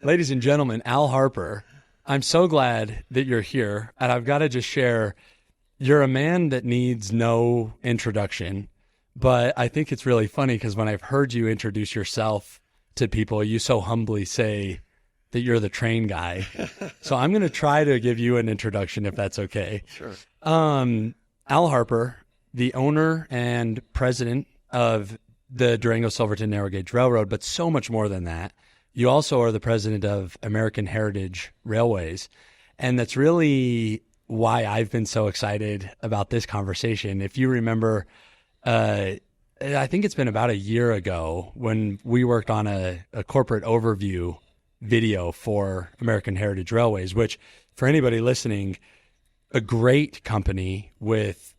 Ladies and gentlemen, Al Harper, I'm so glad that you're here. And I've got to just share, you're a man that needs no introduction. But I think it's really funny because when I've heard you introduce yourself to people, you so humbly say that you're the train guy. So I'm going to try to give you an introduction if that's okay. Sure. Al Harper, the owner and president of the Durango Silverton Narrow Gauge Railroad, but so much more than that. You also are the president of American Heritage Railways. And that's really why I've been so excited about this conversation. If you remember, I think it's been about a year ago when we worked on a corporate overview video for American Heritage Railways, which for anybody listening, a great company with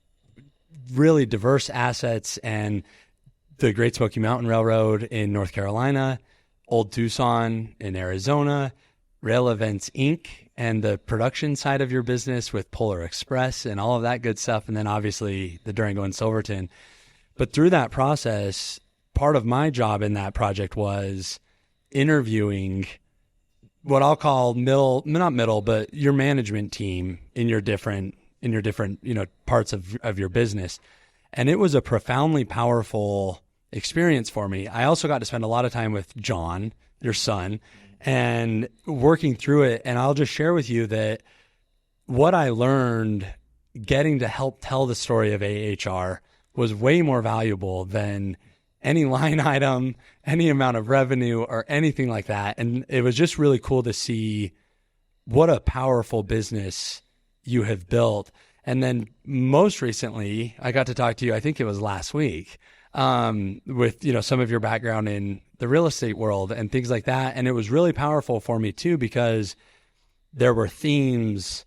really diverse assets, and the Great Smoky Mountain Railroad in North Carolina, Old Tucson in Arizona, Rail Events Inc., and the production side of your business with Polar Express and all of that good stuff, and then obviously the Durango and Silverton. But through that process, part of my job in that project was interviewing what I'll call not middle, but your management team in your different, parts of your business. And it was a profoundly powerful experience for me. I also got to spend a lot of time with John, your son, and working through it. And I'll just share with you that what I learned getting to help tell the story of AHR was way more valuable than any line item, any amount of revenue, or anything like that. And it was just really cool to see what a powerful business you have built. And then most recently, I got to talk to you, I think it was last week, with, some of your background in the real estate world and things like that. And it was really powerful for me too, because there were themes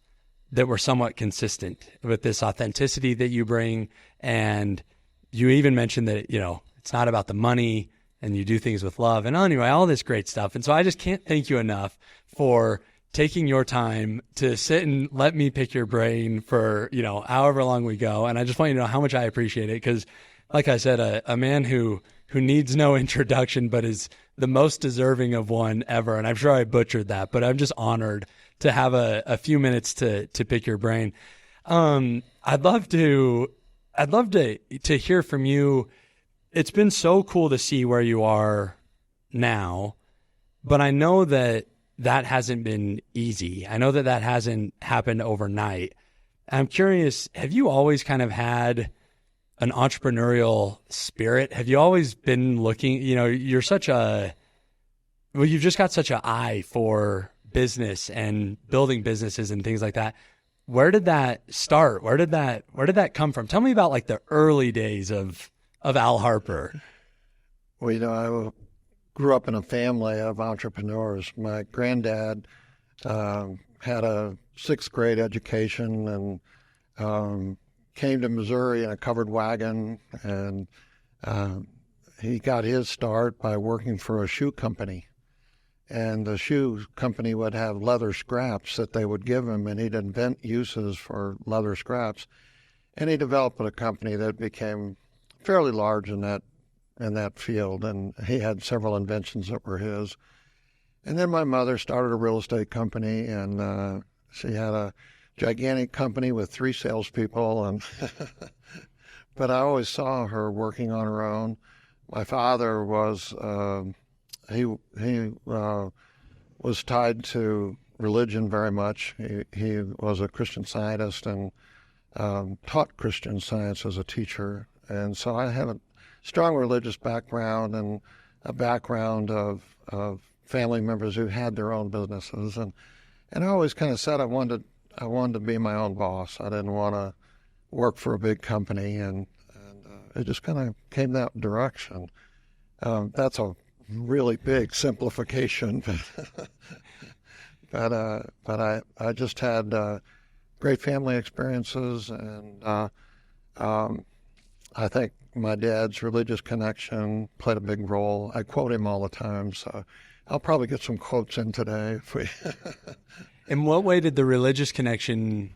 that were somewhat consistent with this authenticity that you bring. And you even mentioned that, it's not about the money and you do things with love. And anyway, all this great stuff. And so I just can't thank you enough for taking your time to sit and let me pick your brain for, however long we go. And I just want you to know how much I appreciate it. Because like I said, a man who needs no introduction, but is the most deserving of one ever. And I'm sure I butchered that, but I'm just honored to have a few minutes to pick your brain. I'd love to hear from you. It's been so cool to see where you are now, but I know that hasn't been easy. I know that hasn't happened overnight. I'm curious, have you always kind of had an entrepreneurial spirit? Have you always been looking, you've just got such an eye for business and building businesses and things like that. Where did that start? Where did that come from? Tell me about like the early days of Al Harper. Well, I grew up in a family of entrepreneurs. My granddad had a sixth grade education and came to Missouri in a covered wagon, and he got his start by working for a shoe company. And the shoe company would have leather scraps that they would give him, and he'd invent uses for leather scraps. And he developed a company that became fairly large in that field, and he had several inventions that were his. And then my mother started a real estate company, and she had a gigantic company with 3 salespeople, and but I always saw her working on her own. My father was he was tied to religion very much. He was a Christian Scientist and taught Christian Science as a teacher. And so I have a strong religious background and a background of family members who had their own businesses. And I always kind of said I wanted to be my own boss. I didn't want to work for a big company, and it just kind of came that direction. That's a really big simplification, but I just had great family experiences, and I think my dad's religious connection played a big role. I quote him all the time, so I'll probably get some quotes in today. In what way did the religious connection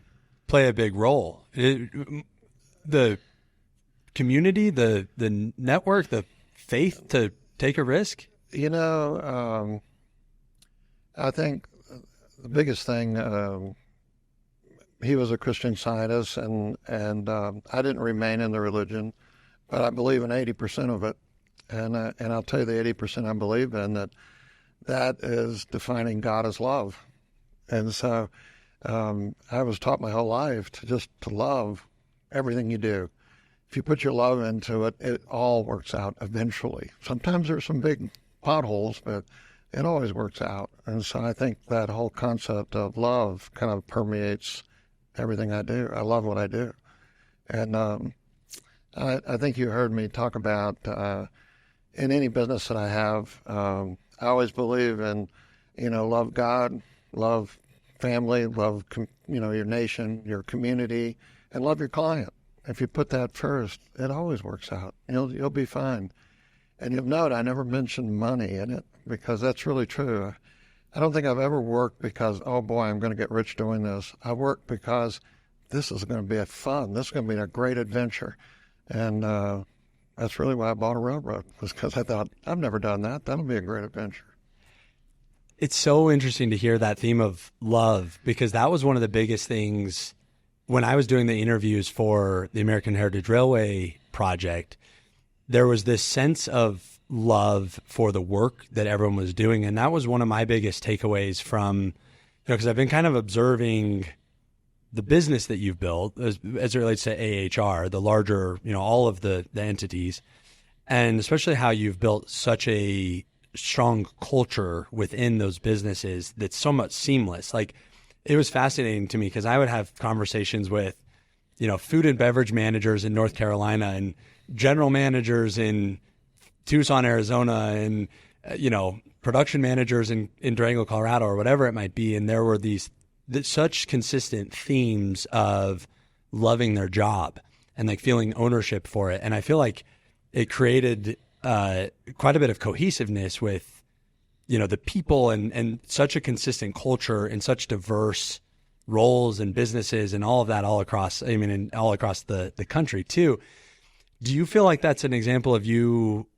play a big role? The community, the network, the faith to take a risk? I think the biggest thing, he was a Christian Scientist, and I didn't remain in the religion, but I believe in 80% of it. And I'll tell you the 80% I believe in, that is defining God as love. And so I was taught my whole life to love everything you do. If you put your love into it, it all works out eventually. Sometimes there's some big potholes, but it always works out. And so I think that whole concept of love kind of permeates everything I do. I love what I do. And I think you heard me talk about in any business that I have, I always believe in, love God, love family, love, your nation, your community, and love your client. If you put that first, it always works out. You'll be fine. And you'll note I never mentioned money in it because that's really true. I don't think I've ever worked because, oh boy, I'm going to get rich doing this. I work because this is going to be fun. This is going to be a great adventure. And that's really why I bought a railroad, was because I thought, I've never done that. That'll be a great adventure. It's so interesting to hear that theme of love, because that was one of the biggest things when I was doing the interviews for the American Heritage Railway project. There was this sense of love for the work that everyone was doing. And that was one of my biggest takeaways from, because I've been kind of observing the business that you've built as it relates to AHR, the larger, all of the entities, and especially how you've built such a strong culture within those businesses that's so much seamless. Like, it was fascinating to me because I would have conversations with, food and beverage managers in North Carolina and general managers in Tucson, Arizona, and, production managers in Durango, Colorado, or whatever it might be. And there were such consistent themes of loving their job and like feeling ownership for it. And I feel like it created quite a bit of cohesiveness with, the people and such a consistent culture and such diverse roles and businesses and all of that all across the country too. Do you feel like that's an example of you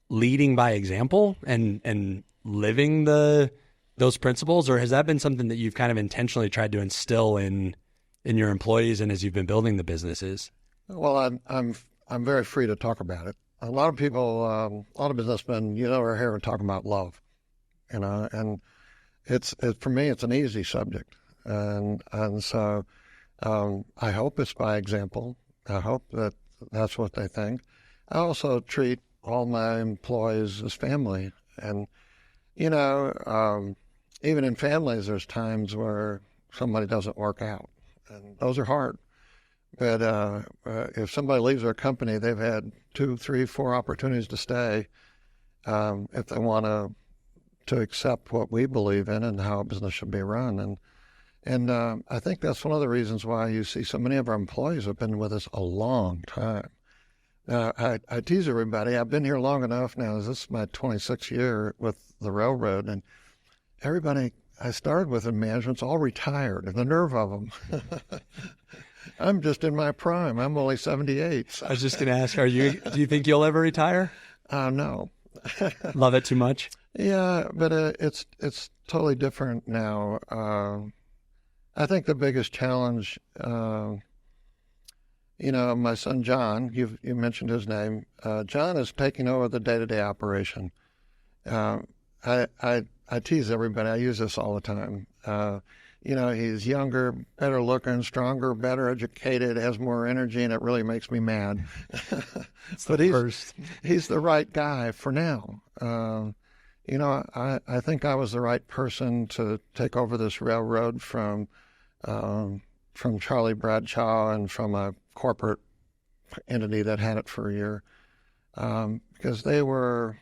leading by example and living those principles, or has that been something that you've kind of intentionally tried to instill in your employees and as you've been building the businesses? Well, I'm very free to talk about it. A lot of people, a lot of businessmen, are here to talk about love, and it's for me, it's an easy subject, and so I hope it's by example. I hope that's what they think. I also treat all my employees as family, and even in families, there's times where somebody doesn't work out, and those are hard. But if somebody leaves our company, they've had 2, 3, 4 opportunities to stay if they want to accept what we believe in and how a business should be run. And I think that's one of the reasons why you see so many of our employees have been with us a long time. Now, I tease everybody, I've been here long enough now. This is my 26th year with the railroad, and everybody I started with in management's all retired, and the nerve of them. I'm just in my prime. I'm only 78. I was just going to ask, do you think you'll ever retire? No. Love it too much? Yeah, but it's totally different now. I think the biggest challenge, my son John, you mentioned his name. John is taking over the day-to-day operation. I tease everybody. I use this all the time. He's younger, better looking, stronger, better educated, has more energy, and it really makes me mad. But he's the right guy for now. I think I was the right person to take over this railroad from Charlie Bradshaw and from a corporate entity that had it for a year, because they were.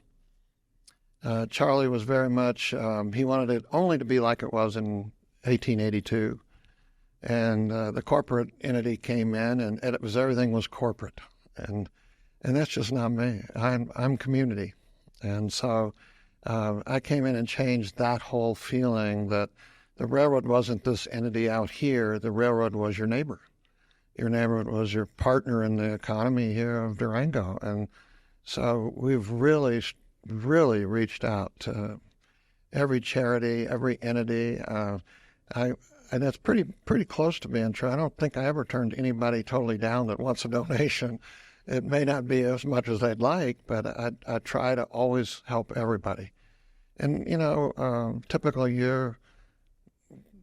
Charlie was very much. He wanted it only to be like it was in 1882, and the corporate entity came in, and everything was corporate, and that's just not me. I'm community, and so I came in and changed that whole feeling that the railroad wasn't this entity out here. The railroad was your neighbor. Your neighbor was your partner in the economy here of Durango, and so we've really reached out to every charity, every entity. And that's pretty close to being true. I don't think I ever turned anybody totally down that wants a donation. It may not be as much as they'd like, but I try to always help everybody. And, typical year,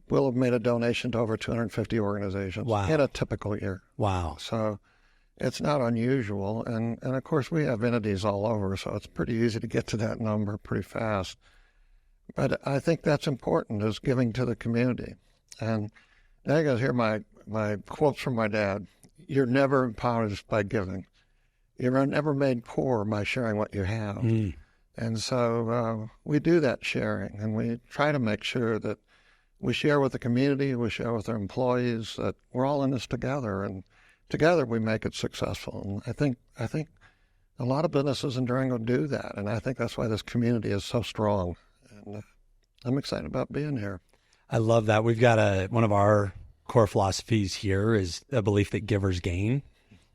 we'll have made a donation to over 250 organizations in a typical year. Wow. So it's not unusual. And of course, we have entities all over, so it's pretty easy to get to that number pretty fast. But I think that's important, is giving to the community. And now you guys hear my quotes from my dad. You're never impoverished by giving. You're never made poor by sharing what you have. And so we do that sharing, and we try to make sure that we share with the community, we share with our employees, that we're all in this together, and together we make it successful. And I think a lot of businesses in Durango do that, and I think that's why this community is so strong. And I'm excited about being here. I love that. We've got one of our core philosophies here is a belief that givers gain.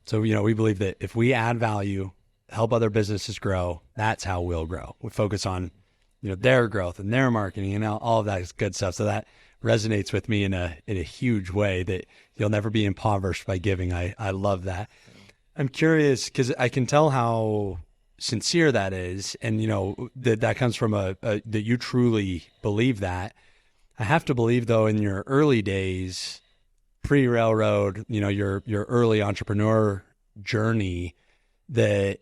So, we believe that if we add value, help other businesses grow, that's how we'll grow. We focus on, their growth and their marketing and all of that is good stuff. So that resonates with me in a huge way, that you'll never be impoverished by giving. I love that. I'm curious because I can tell how sincere that is. And, that comes from that you truly believe that. I have to believe, though, in your early days, pre-railroad, your early entrepreneur journey, that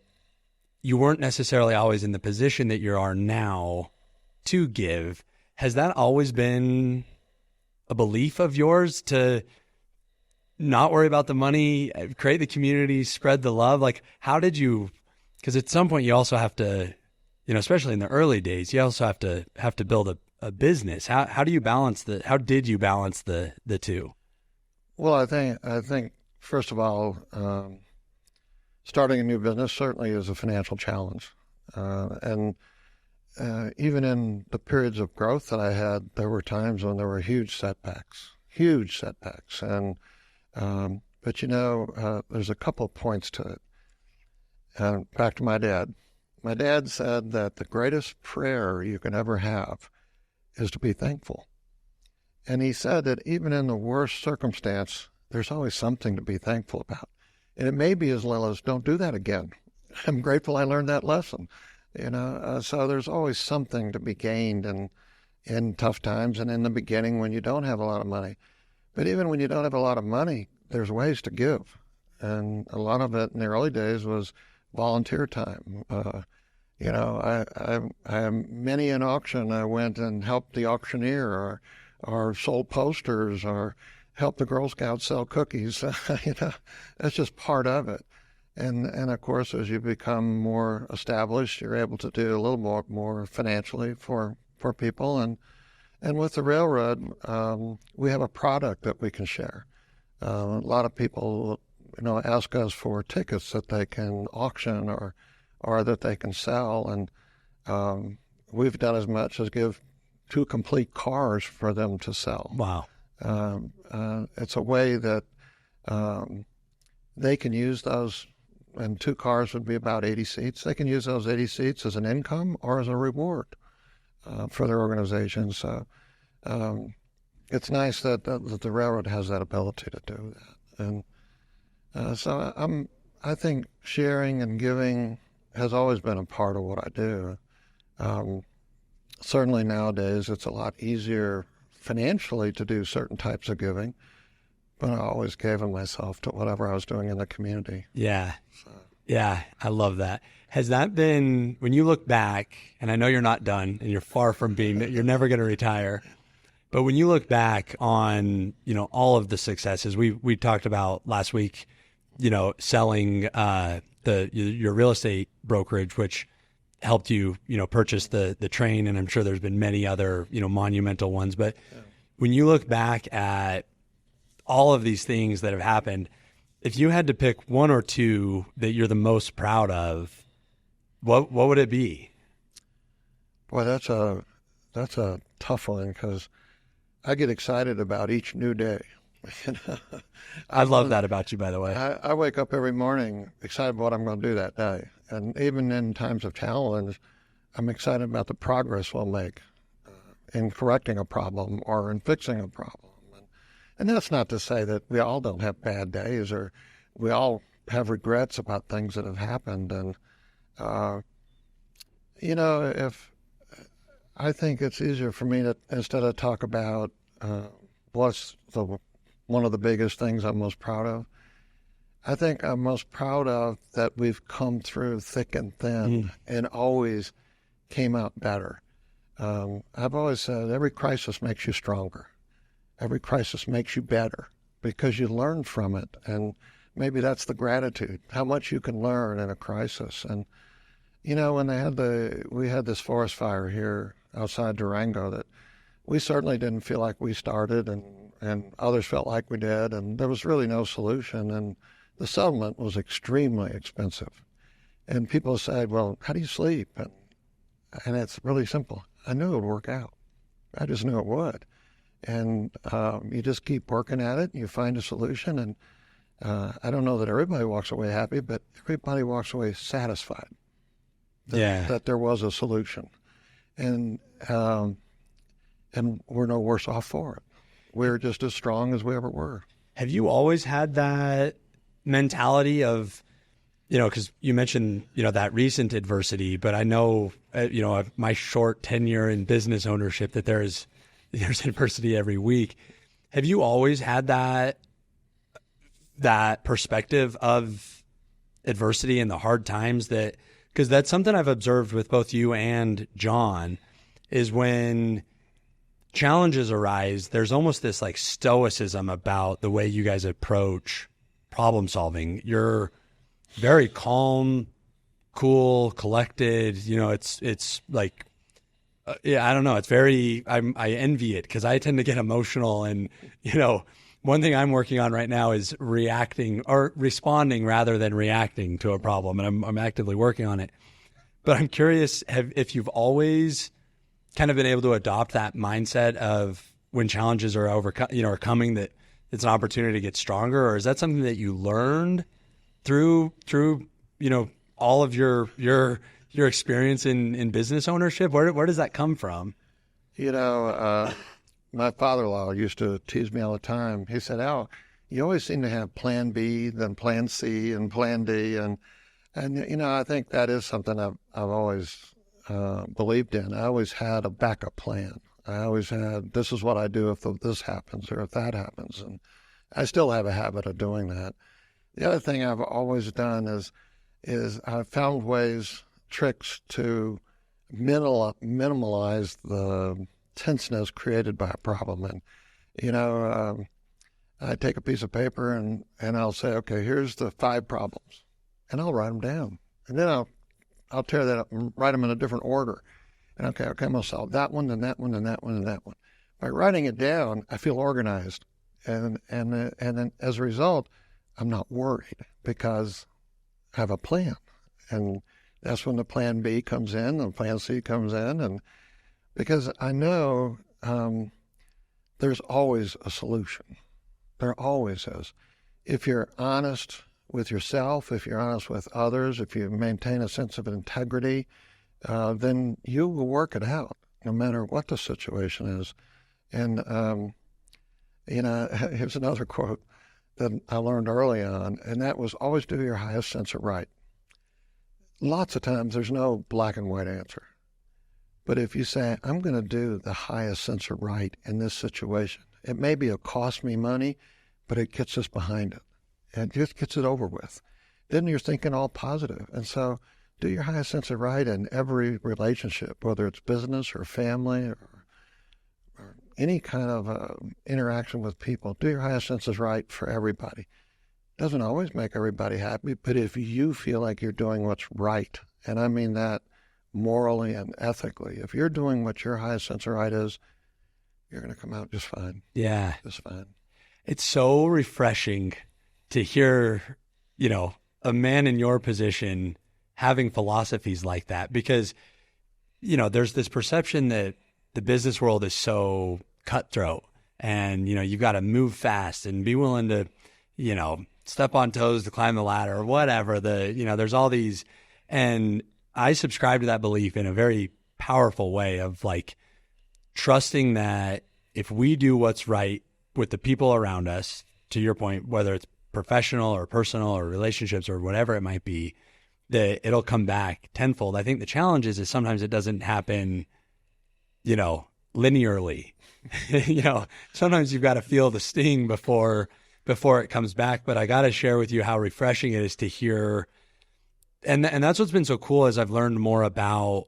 you weren't necessarily always in the position that you are now to give. Has that always been a belief of yours, to not worry about the money, create the community, spread the love? Like, how did you, because at some point you also have to, especially in the early days, you also have to build a business. How do you balance how did you balance the two? Well, I think first of all, starting a new business certainly is a financial challenge. And even in the periods of growth that I had, there were times when there were huge setbacks. And, but there's a couple of points to it. Back to my dad. My dad said that the greatest prayer you can ever have is to be thankful. And he said that even in the worst circumstance, there's always something to be thankful about. And it may be as little as, don't do that again. I'm grateful I learned that lesson. So there's always something to be gained in tough times and in the beginning when you don't have a lot of money. But even when you don't have a lot of money, there's ways to give. And a lot of it in the early days was volunteer time. I many an auction I went and helped the auctioneer, or sold posters, or helped the Girl Scouts sell cookies. That's just part of it. And of course, as you become more established, you're able to do a little more financially for people. And with the railroad, we have a product that we can share. A lot of people, ask us for tickets that they can auction or that they can sell. And we've done as much as give 2 complete cars for them to sell. Wow. It's a way that they can use those, and 2 cars would be about 80 seats. They can use those 80 seats as an income or as a reward for their organization. So it's nice that the railroad has that ability to do that. And so I think sharing and giving has always been a part of what I do. Certainly nowadays it's a lot easier financially to do certain types of giving, but I always gave of myself to whatever I was doing in the community. Yeah. So. Yeah, I love that. Has that been, when you look back, and I know you're not done and you're far from you're never going to retire, but when you look back on, all of the successes, we talked about last week, selling your real estate brokerage, which helped you, purchase the train. And I'm sure there's been many other, monumental ones. But when you look back at all of these things that have happened, if you had to pick one or two that you're the most proud of, what would it be? Boy, that's a tough one, because I get excited about each new day. I love that about you, by the way. I wake up every morning excited about what I'm going to do that day. And even in times of challenge, I'm excited about the progress we'll make. in correcting a problem or in fixing a problem. And that's not to say that we all don't have bad days, or we all have regrets about things that have happened. And, if I think it's easier for me to, instead of talk about what's one of the biggest things I'm most proud of, I think I'm most proud of that we've come through thick and thin and always came out better. I've always said every crisis makes you stronger. Every crisis makes you better because you learn from it. And maybe that's the gratitude, how much you can learn in a crisis. And, when we had this forest fire here outside Durango that we certainly didn't feel like we started, and others felt like we did, and there was really no solution. And the settlement was extremely expensive. And people said, well, how do you sleep? And it's really simple. I knew it would work out. I just knew it would. And you just keep working at it, and you find a solution. And I don't know that everybody walks away happy, but everybody walks away satisfied that there was a solution. And we're no worse off for it. We're just as strong as we ever were. Have you always had that mentality of, because you mentioned, that recent adversity, but I know, my short tenure in business ownership that there's adversity every week. Have you always had that perspective of adversity and the hard times because that's something I've observed with both you and John, is when challenges arise, there's almost this like stoicism about the way you guys approach problem solving. You're very calm, cool, collected. It's like, I don't know. It's very, I envy it because I tend to get emotional. And, one thing I'm working on right now is reacting or responding rather than reacting to a problem. And I'm actively working on it. But I'm curious if you've always kind of been able to adopt that mindset of when challenges are are coming, that it's an opportunity to get stronger, or is that something that you learned through all of your experience in business ownership? Where does that come from? My father-in-law used to tease me all the time. He said, Al, you always seem to have plan B, then plan C, and plan D. And I think that is something I've always believed in. I always had a backup plan. I always had, this is what I do if this happens or if that happens. And I still have a habit of doing that. The other thing I've always done is I've found tricks to minimize the tenseness created by a problem. And, I take a piece of paper and I'll say, okay, here's the 5 problems, and I'll write them down. And then I'll tear that up and write them in a different order. And okay, I'm going to solve that one, and that one, and that one, and that one. By writing it down, I feel organized. And then as a result, I'm not worried because I have a plan. And that's when the plan B comes in and plan C comes in. And because I know there's always a solution. There always is. If you're honest with yourself, if you're honest with others, if you maintain a sense of integrity, then you will work it out no matter what the situation is. And, here's another quote that I learned early on, and that was always do your highest sense of right. Lots of times there's no black and white answer. But if you say, I'm going to do the highest sense of right in this situation, it maybe it'll cost me money, but it gets us behind it. It just gets it over with. Then you're thinking all positive. And so do your highest sense of right in every relationship, whether it's business or family or any kind of interaction with people. Do your highest sense of right for everybody. Doesn't always make everybody happy, but if you feel like you're doing what's right, and I mean that morally and ethically, if you're doing what your highest sense of right is, you're going to come out just fine. Yeah. Just fine. It's so refreshing to hear, a man in your position having philosophies like that, because, there's this perception that the business world is so cutthroat and, you've got to move fast and be willing to, step on toes to climb the ladder or whatever. There's all these, and I subscribe to that belief in a very powerful way of like trusting that if we do what's right with the people around us, to your point, whether it's professional or personal or relationships or whatever it might be, that it'll come back tenfold. I think the challenge is sometimes it doesn't happen, linearly. Sometimes you've got to feel the sting before it comes back. But I got to share with you how refreshing it is to hear. And that's what's been so cool as I've learned more about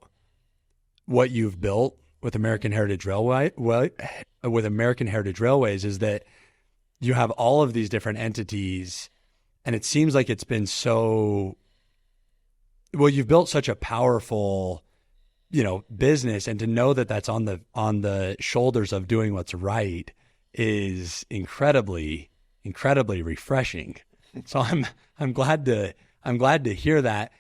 what you've built with American Heritage Railways is that you have all of these different entities, and it seems like it's been you've built such a powerful, business, and to know that that's on the shoulders of doing what's right is incredibly, incredibly refreshing. So I'm glad to hear that.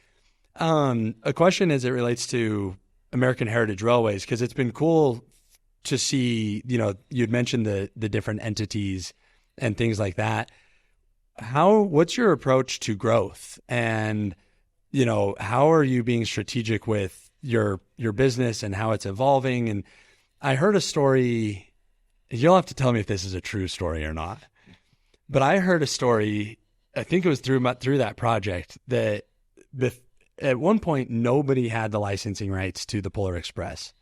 A question as it relates to American Heritage Railways, because it's been cool to see, you'd mentioned the different entities and things like that. What's your approach to growth? And, how are you being strategic with your business and how it's evolving? And I heard a story, you'll have to tell me if this is a true story or not, but I heard a story, I think it was through that project, that at one point, nobody had the licensing rights to the Polar Express.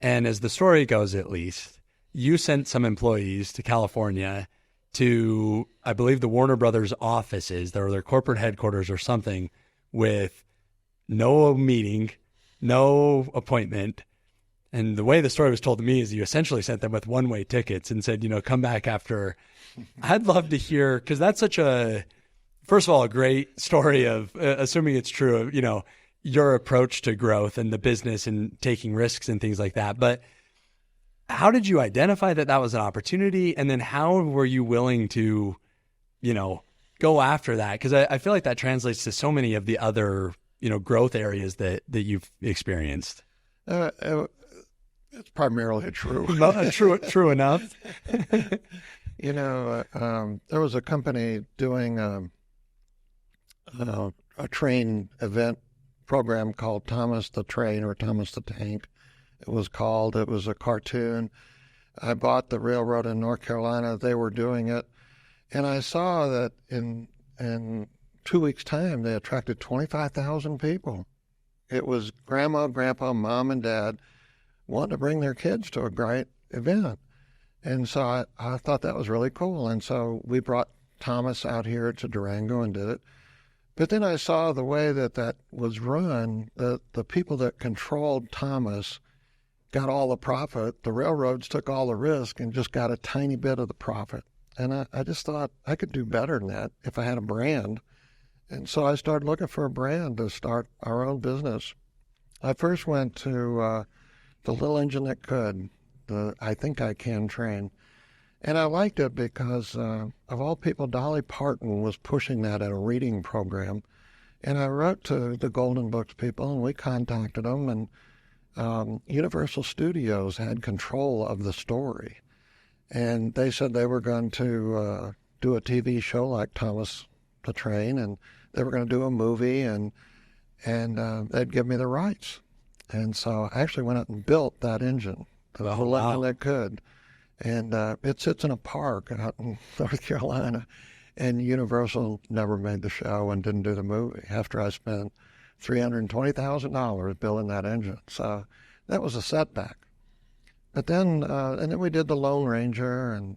And as the story goes, at least, you sent some employees to California to, I believe, the Warner Brothers offices, their corporate headquarters or something, with no meeting, no appointment. And the way the story was told to me is you essentially sent them with one-way tickets and said, come back after. I'd love to hear, because that's such first of all, a great story of, assuming it's true, your approach to growth and the business and taking risks and things like that. But how did you identify that was an opportunity? And then how were you willing to, go after that? Because I feel like that translates to so many of the other, growth areas that you've experienced. It's primarily true. True enough. There was a company doing a train event program called Thomas the Train or Thomas the Tank. It was a cartoon. I bought the railroad in North Carolina. They were doing it. And I saw that in 2 weeks' time, they attracted 25,000 people. It was grandma, grandpa, mom, and dad wanting to bring their kids to a great event. And so I thought that was really cool. And so we brought Thomas out here to Durango and did it. But then I saw the way that was run, the people that controlled Thomas got all the profit. The railroads took all the risk and just got a tiny bit of the profit. And I just thought I could do better than that if I had a brand. And so I started looking for a brand to start our own business. I first went to the Little Engine That Could, the I Think I Can train. And I liked it because, of all people, Dolly Parton was pushing that at a reading program. And I wrote to the Golden Books people, and we contacted them, and Universal Studios had control of the story. And they said they were going to do a TV show like Thomas the Train, and they were going to do a movie, and they'd give me the rights. And so I actually went out and built that engine, the Little Engine That Could. And it sits in a park out in North Carolina. And Universal never made the show and didn't do the movie after I spent $320,000 building that engine. So that was a setback. But then, and then we did the Lone Ranger, and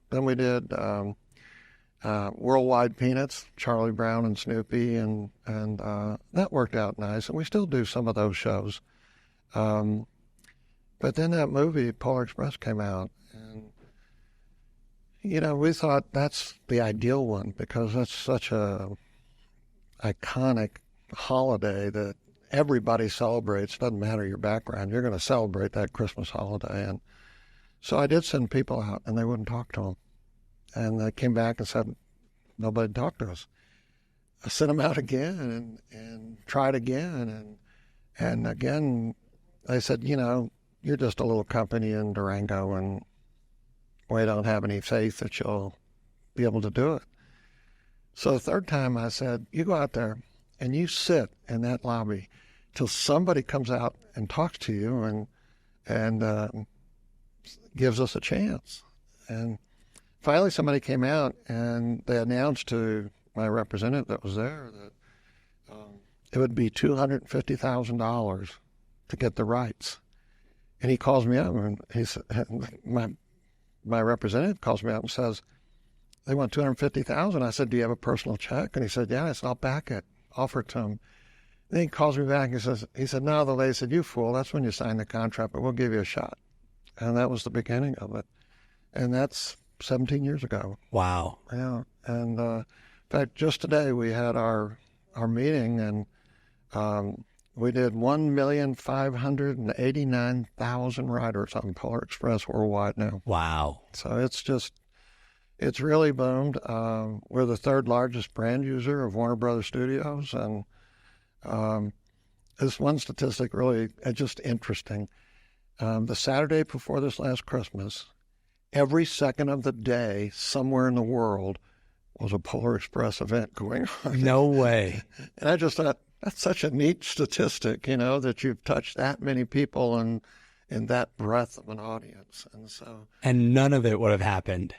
then we did Worldwide Peanuts, Charlie Brown and Snoopy, and that worked out nice. And we still do some of those shows. But then that movie, Polar Express, came out. And, we thought that's the ideal one because that's such a iconic holiday that everybody celebrates. Doesn't matter your background. You're going to celebrate that Christmas holiday. And so I did send people out, and they wouldn't talk to them. And they came back and said, nobody talked to us. I sent them out again and tried again. And again, they said, you're just a little company in Durango, and we don't have any faith that you'll be able to do it. So the third time I said, you go out there and you sit in that lobby till somebody comes out and talks to you and gives us a chance. And finally somebody came out and they announced to my representative that was there that it would be $250,000 to get the rights. And he calls me up, and he said, my representative calls me up and says, they want $250,000. I said, do you have a personal check? And he said, yeah. I said, I'll back it. Offer it to him. Then he calls me back and he said, no, the lady said, you fool, that's when you sign the contract, but we'll give you a shot. And that was the beginning of it. And that's 17 years ago. Wow. Yeah. And in fact, just today we had our meeting, and we did 1,589,000 riders on Polar Express worldwide now. Wow. So it's really boomed. We're the third largest brand user of Warner Brothers Studios, and this one statistic really just interesting. The Saturday before this last Christmas, every second of the day, somewhere in the world, was a Polar Express event going on. No way. And I just thought, that's such a neat statistic, that you've touched that many people in that breadth of an audience. And none of it would have happened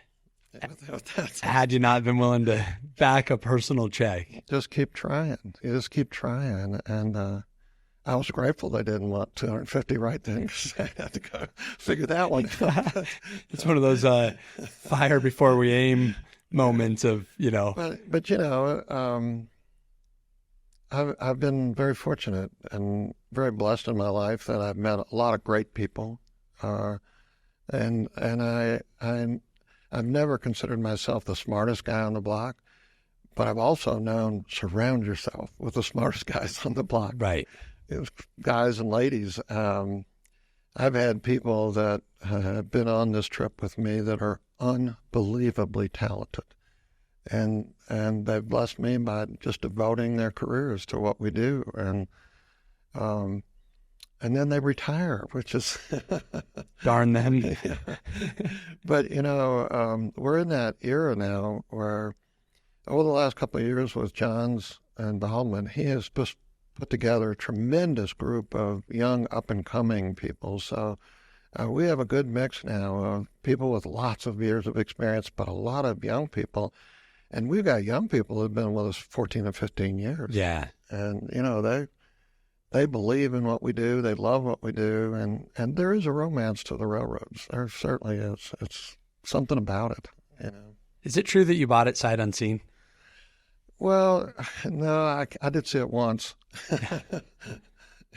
had you not been willing to back a personal check. Just keep trying. You just keep trying. And I was grateful they didn't want 250 right then, because I had to go figure that one out. It's one of those fire before we aim moments of, But I've been very fortunate and very blessed in my life that I've met a lot of great people, and I've never considered myself the smartest guy on the block, but I've also known surround yourself with the smartest guys on the block. Right. It was guys and ladies. I've had people that have been on this trip with me that are unbelievably talented. And they've blessed me by just devoting their careers to what we do, and then they retire, which is darn them. Yeah. But we're in that era now where, over the last couple of years with John's involvement, he has just put together a tremendous group of young up and coming people. So we have a good mix now of people with lots of years of experience, but a lot of young people. And we've got young people who've been with us 14 or 15 years. Yeah. And, they believe in what we do. They love what we do. And there is a romance to the railroads. There certainly is. It's something about it, Is it true that you bought it sight unseen? Well, no, I did see it once.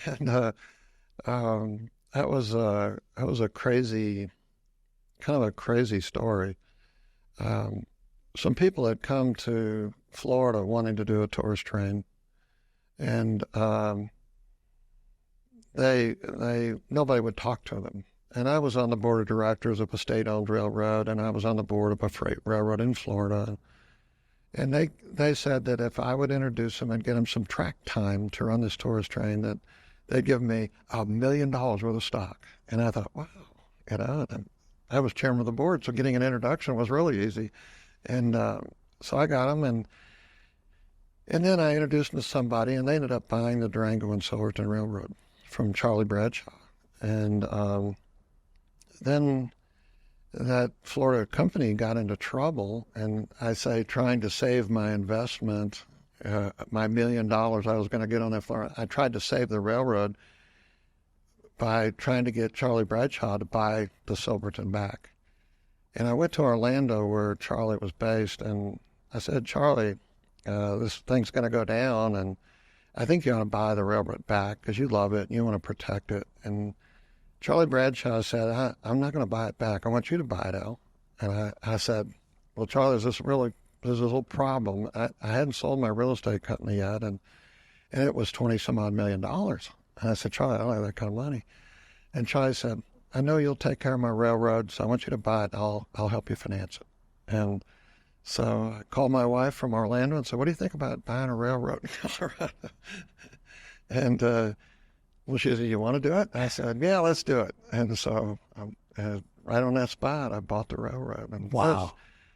And that was a crazy, kind of a crazy story. Some people had come to Florida wanting to do a tourist train, and nobody would talk to them. And I was on the board of directors of a state-owned railroad, and I was on the board of a freight railroad in Florida. And they said that if I would introduce them and get them some track time to run this tourist train, that they'd give me $1 million worth of stock. And I thought, wow, and I was chairman of the board, so getting an introduction was really easy. And so I got them, and then I introduced them to somebody, and they ended up buying the Durango and Silverton Railroad from Charlie Bradshaw. And then that Florida company got into trouble, and I say trying to save my investment, my $1 million I was going to get on that Florida. I tried to save the railroad by trying to get Charlie Bradshaw to buy the Silverton back. And I went to Orlando where Charlie was based, and I said, Charlie, this thing's going to go down, and I think you ought to buy the railroad back because you love it and you want to protect it. And Charlie Bradshaw said, I'm not going to buy it back. I want you to buy it, Al. And I said, well, Charlie, there's this little problem. I hadn't sold my real estate company yet, and it was $20-some-odd million. And I said, Charlie, I don't have that kind of money. And Charlie said, I know you'll take care of my railroad, so I want you to buy it. I'll help you finance it. And so I called my wife from Orlando and said, what do you think about buying a railroad in Colorado? And well, she said, you want to do it? I said, yeah, let's do it. And so right on that spot, I bought the railroad. And wow.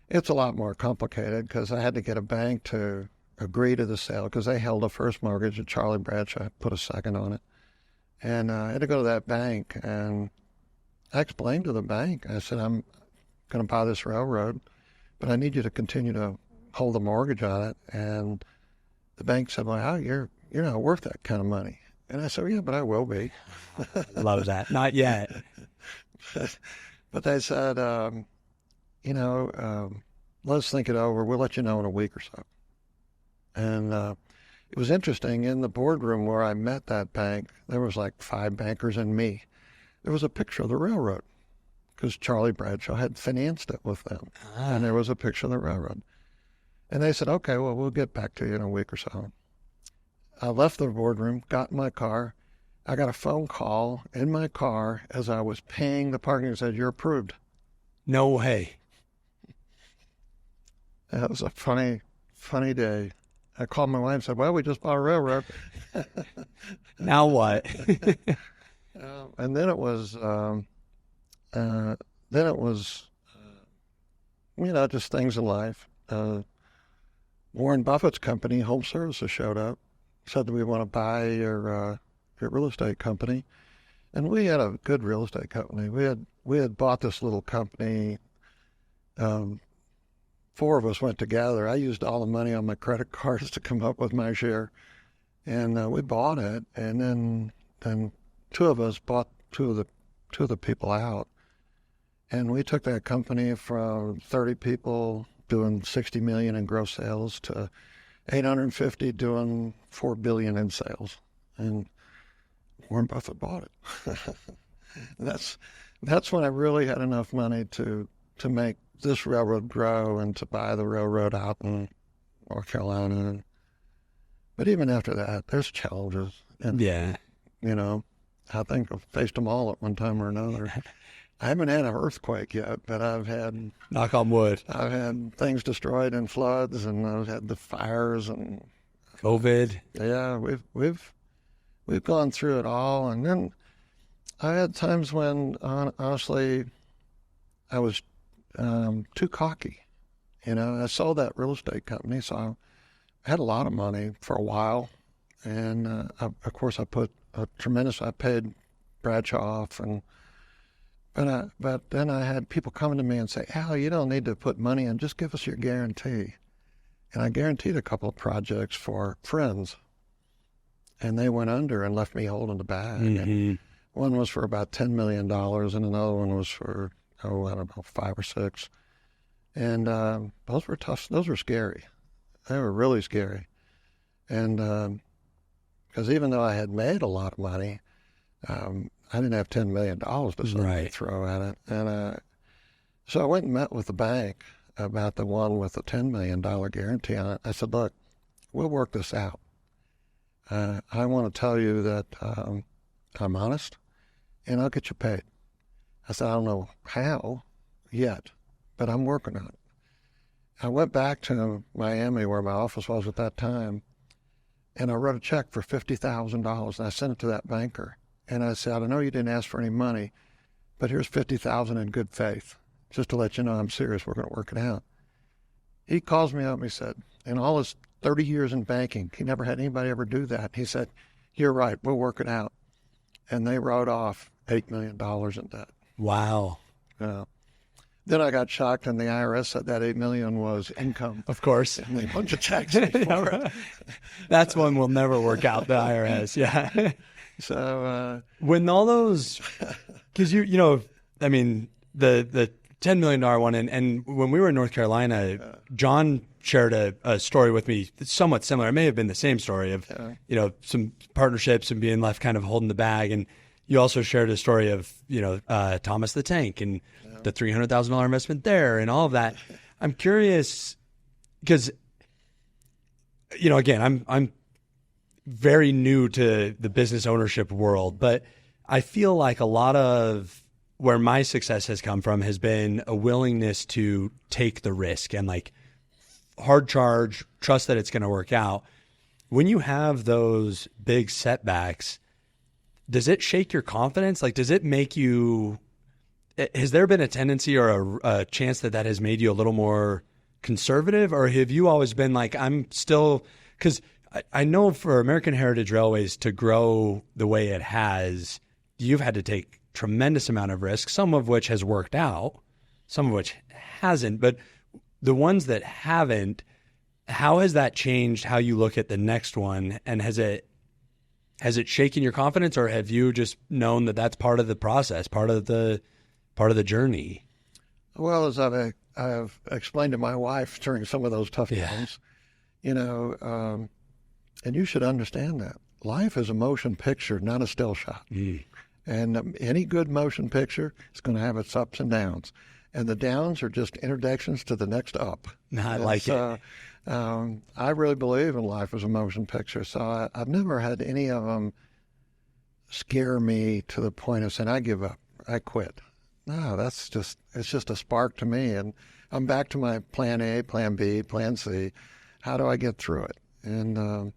It's a lot more complicated because I had to get a bank to agree to the sale because they held a first mortgage and Charlie Bradshaw put a second on it. And I had to go to that bank, and I explained to the bank, I said, I'm going to buy this railroad, but I need you to continue to hold the mortgage on it. And the bank said, well, you're not worth that kind of money. And I said, yeah, but I will be. Love that. Not yet. But they said, let's think it over. We'll let you know in a week or so. And it was interesting. In the boardroom where I met that bank, there was like 5 bankers and me. There was a picture of the railroad because Charlie Bradshaw had financed it with them. And there was a picture of the railroad. And they said, okay, well, we'll get back to you in a week or so. I left the boardroom, got in my car. I got a phone call in my car as I was paying the parking. It said, you're approved. No way. That was a funny day. I called my wife and said, well, we just bought a railroad. Now what? And then it was, just things in life. Warren Buffett's company, Home Services, showed up, said that we want to buy your real estate company. And we had a good real estate company. We had bought this little company. 4 of us went together. I used all the money on my credit cards to come up with my share. And we bought it. And then 2 of us bought two of the people out. And we took that company from 30 people doing 60 million in gross sales to 850 doing 4 billion in sales. And Warren Buffett bought it. That's when I really had enough money to make this railroad grow and to buy the railroad out in North Carolina. But even after that, there's challenges. And, yeah. I think I've faced them all at one time or another. I haven't had an earthquake yet, but I've had, knock on wood, I've had things destroyed in floods, and I've had the fires and COVID. Yeah, we've gone through it all. And then I had times when, honestly, I was too cocky. I sold that real estate company, so I had a lot of money for a while. And of course, I paid Bradshaw off. But then I had people coming to me and say, Al, you don't need to put money in, just give us your guarantee. And I guaranteed a couple of projects for friends. And they went under and left me holding the bag. Mm-hmm. And one was for about $10 million, and another one was for, I don't know, 5 or 6. And those were tough. Those were scary. They were really scary. And because even though I had made a lot of money, I didn't have $10 million to suddenly throw at it. And so I went and met with the bank about the one with the $10 million guarantee on it. I said, look, we'll work this out. I want to tell you that I'm honest, and I'll get you paid. I said, I don't know how yet, but I'm working on it. I went back to Miami, where my office was at that time, and I wrote a check for $50,000, and I sent it to that banker. And I said, I know you didn't ask for any money, but here's $50,000 in good faith, just to let you know I'm serious. We're going to work it out. He calls me up and he said, in all his 30 years in banking, he never had anybody ever do that. He said, you're right, we'll work it out. And they wrote off $8 million in debt. Wow. Then I got shocked, and the IRS said that $8 million was income. Of course. And they bunch of taxes for it. That's one will never work out, the IRS. Yeah. So when all those, because the $10 million one, and when we were in North Carolina, John shared a story with me somewhat similar. It may have been the same story of some partnerships and being left kind of holding the bag. And you also shared a story of Thomas the Tank and the $300,000 investment there and all of that. I'm curious because again, I'm very new to the business ownership world, but I feel like a lot of where my success has come from has been a willingness to take the risk and like hard charge, trust that it's going to work out. When you have those big setbacks, does it shake your confidence? Like, does it make you, has there been a tendency or a chance that has made you a little more conservative, or have you always been like, I'm still, because I know for American Heritage Railways to grow the way it has, you've had to take tremendous amount of risk, some of which has worked out, some of which hasn't. But the ones that haven't, how has that changed how you look at the next one? And has it shaken your confidence, or have you just known that that's part of the process, part of the journey? Well, as I've explained to my wife during some of those tough times, and you should understand that life is a motion picture, not a still shot. And any good motion picture is going to have its ups and downs. And the downs are just introductions to the next up. I like it. I really believe in life as a motion picture. So I've never had any of them scare me to the point of saying, I give up, I quit. No, it's just a spark to me. And I'm back to my plan A, plan B, plan C. How do I get through it? And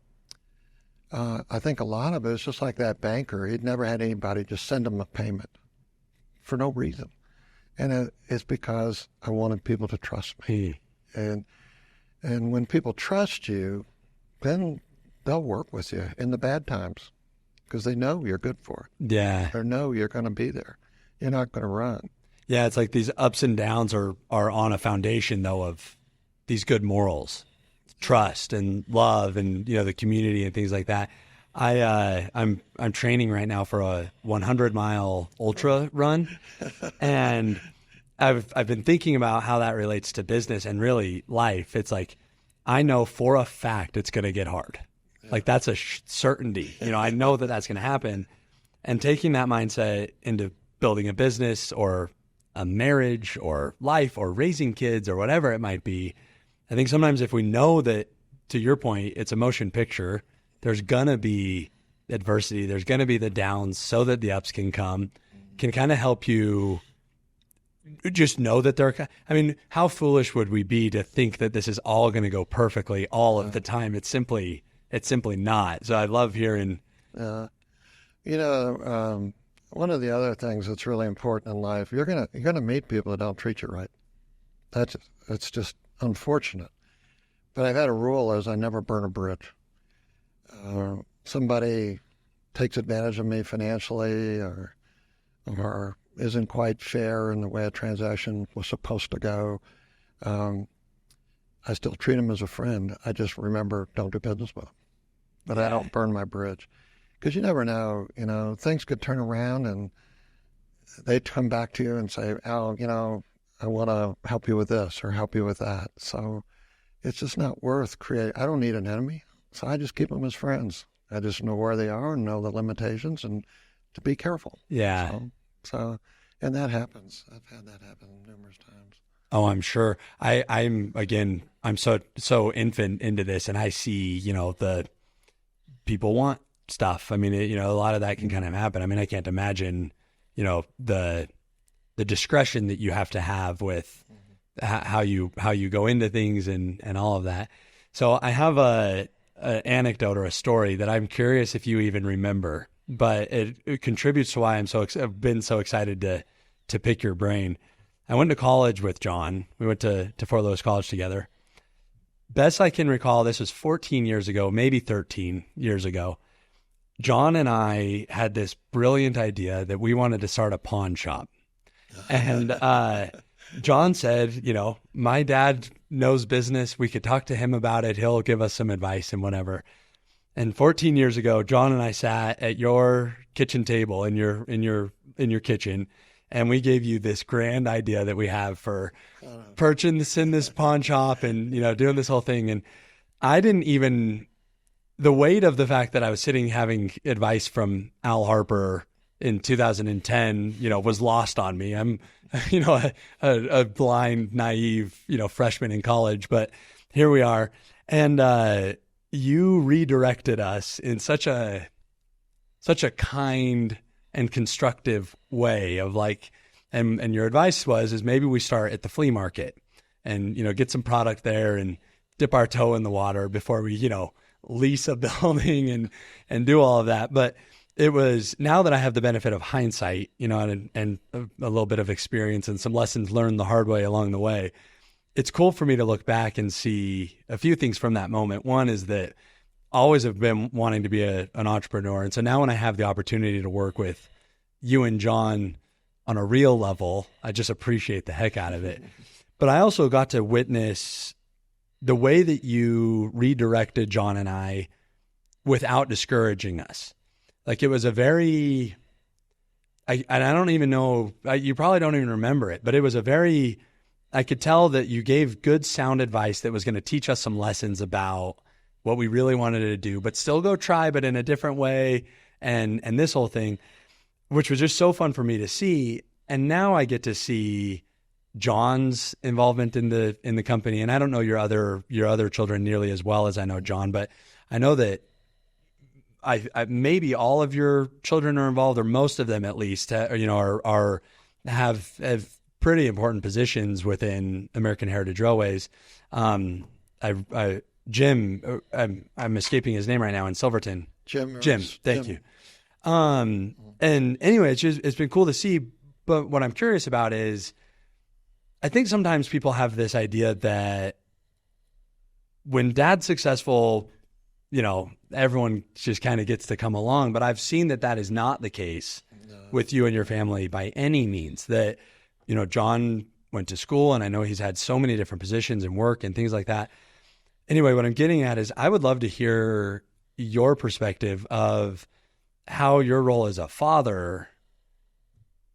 I think a lot of it is just like that banker. He'd never had anybody just send him a payment for no reason. And it's because I wanted people to trust me. And when people trust you, then they'll work with you in the bad times because they know you're good for it. Yeah. They know you're going to be there. You're not going to run. Yeah, it's like these ups and downs are on a foundation, though, of these good morals, trust and love and, the community and things like that. I'm training right now for a 100-mile ultra run, and I've been thinking about how that relates to business and really life. It's like, I know for a fact it's going to get hard. Yeah. Like that's a certainty. I know that that's going to happen. And taking that mindset into building a business or a marriage or life or raising kids or whatever it might be, I think sometimes if we know that, to your point, it's a motion picture, there's going to be adversity, there's going to be the downs so that the ups can come, can kind of help you just know that how foolish would we be to think that this is all going to go perfectly all of the time? It's simply not. So I love hearing. One of the other things that's really important in life, you're gonna meet people that don't treat you right. It's just unfortunate. But I've had a rule is I never burn a bridge. Somebody takes advantage of me financially or isn't quite fair in the way a transaction was supposed to go. I still treat them as a friend. I just remember, don't do business with them. But I don't burn my bridge. Because you never know, things could turn around and they'd come back to you and say, Al, I want to help you with this or help you with that. So it's just not worth creating. I don't need an enemy. So I just keep them as friends. I just know where they are and know the limitations and to be careful. Yeah. So and that happens. I've had that happen numerous times. Oh, I'm sure. I'm so infant into this, and I see, the people want stuff. I mean, a lot of that can kind of happen. I mean, I can't imagine, the discretion that you have to have with how you go into things and all of that. So I have an anecdote or a story that I'm curious if you even remember, but it contributes to why I've been so excited to pick your brain. I went to college with John. We went to Fort Lewis College together. Best I can recall, this was 14 years ago, maybe 13 years ago. John and I had this brilliant idea that we wanted to start a pawn shop. And John said, my dad knows business. We could talk to him about it. He'll give us some advice and whatever. And 14 years ago, John and I sat at your kitchen table in your kitchen, and we gave you this grand idea that we have for purchasing this pawn shop and, doing this whole thing. And I didn't even, the weight of the fact that I was sitting having advice from Al Harper in 2010, was lost on me. I'm, a blind, naive, freshman in college, but here we are. And you redirected us in such a kind and constructive way of and your advice is maybe we start at the flea market and, get some product there and dip our toe in the water before we, lease a building and do all of that. But it was, now that I have the benefit of hindsight, and a little bit of experience and some lessons learned the hard way along the way, it's cool for me to look back and see a few things from that moment. One is that I always have been wanting to be an entrepreneur. And so now when I have the opportunity to work with you and John on a real level. I just appreciate the heck out of it. But I also got to witness the way that you redirected John and I without discouraging us. Like, it was a very, I don't even know, you probably don't even remember it, but it was a very, I could tell that you gave good sound advice that was going to teach us some lessons about what we really wanted to do, but still go try, but in a different way. And this whole thing, which was just so fun for me to see. And now I get to see John's involvement in the company. And I don't know your other children nearly as well as I know John, but I know that I maybe all of your children are involved, or most of them at least, have pretty important positions within American Heritage Railways. Jim, I'm escaping his name right now, in Silverton. Jim, thank you. And anyway, it's been cool to see. But what I'm curious about is, I think sometimes people have this idea that when dad's successful, everyone just kind of gets to come along. But I've seen that is not the case with you and your family by any means. That, John went to school, and I know he's had so many different positions and work and things like that. Anyway, what I'm getting at is I would love to hear your perspective of how your role as a father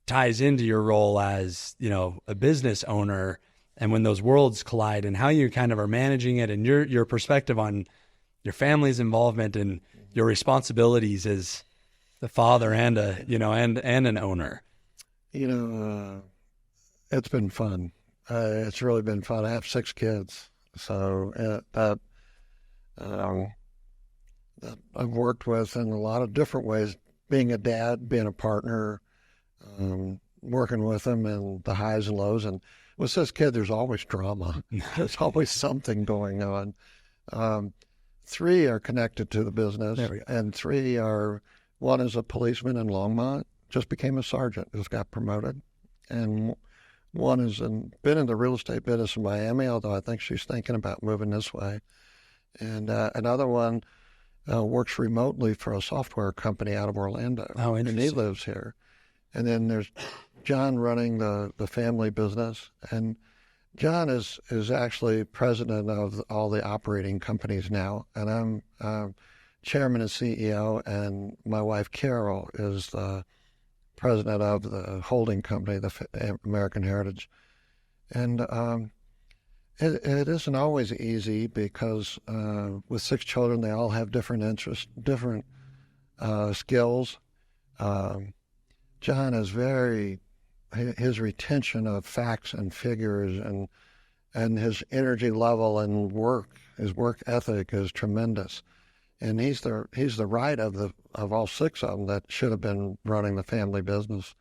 ties into your role as, a business owner, and when those worlds collide, and how you kind of are managing it, and your perspective on your family's involvement and your responsibilities as the father and and an owner. It's been fun. It's really been fun. I have 6 kids, so that I've worked with in a lot of different ways. Being a dad, being a partner, working with them and the highs and lows. And with this kid, there's always drama. There's always something going on. 3 are connected to the business, and 3 one is a policeman in Longmont, just became a sergeant, just got promoted. And one has been in the real estate business in Miami, although I think she's thinking about moving this way. And another one works remotely for a software company out of Orlando. Oh, interesting. And he lives here. And then there's John running the family business. And John is actually president of all the operating companies now. And I'm chairman and CEO, and my wife, Carol, is the president of the holding company, the American Heritage. And it isn't always easy because with 6 children, they all have different interests, different skills. John is his retention of facts and figures and his energy level and his work ethic is tremendous. And he's the right of all 6 of them that should have been running the family business.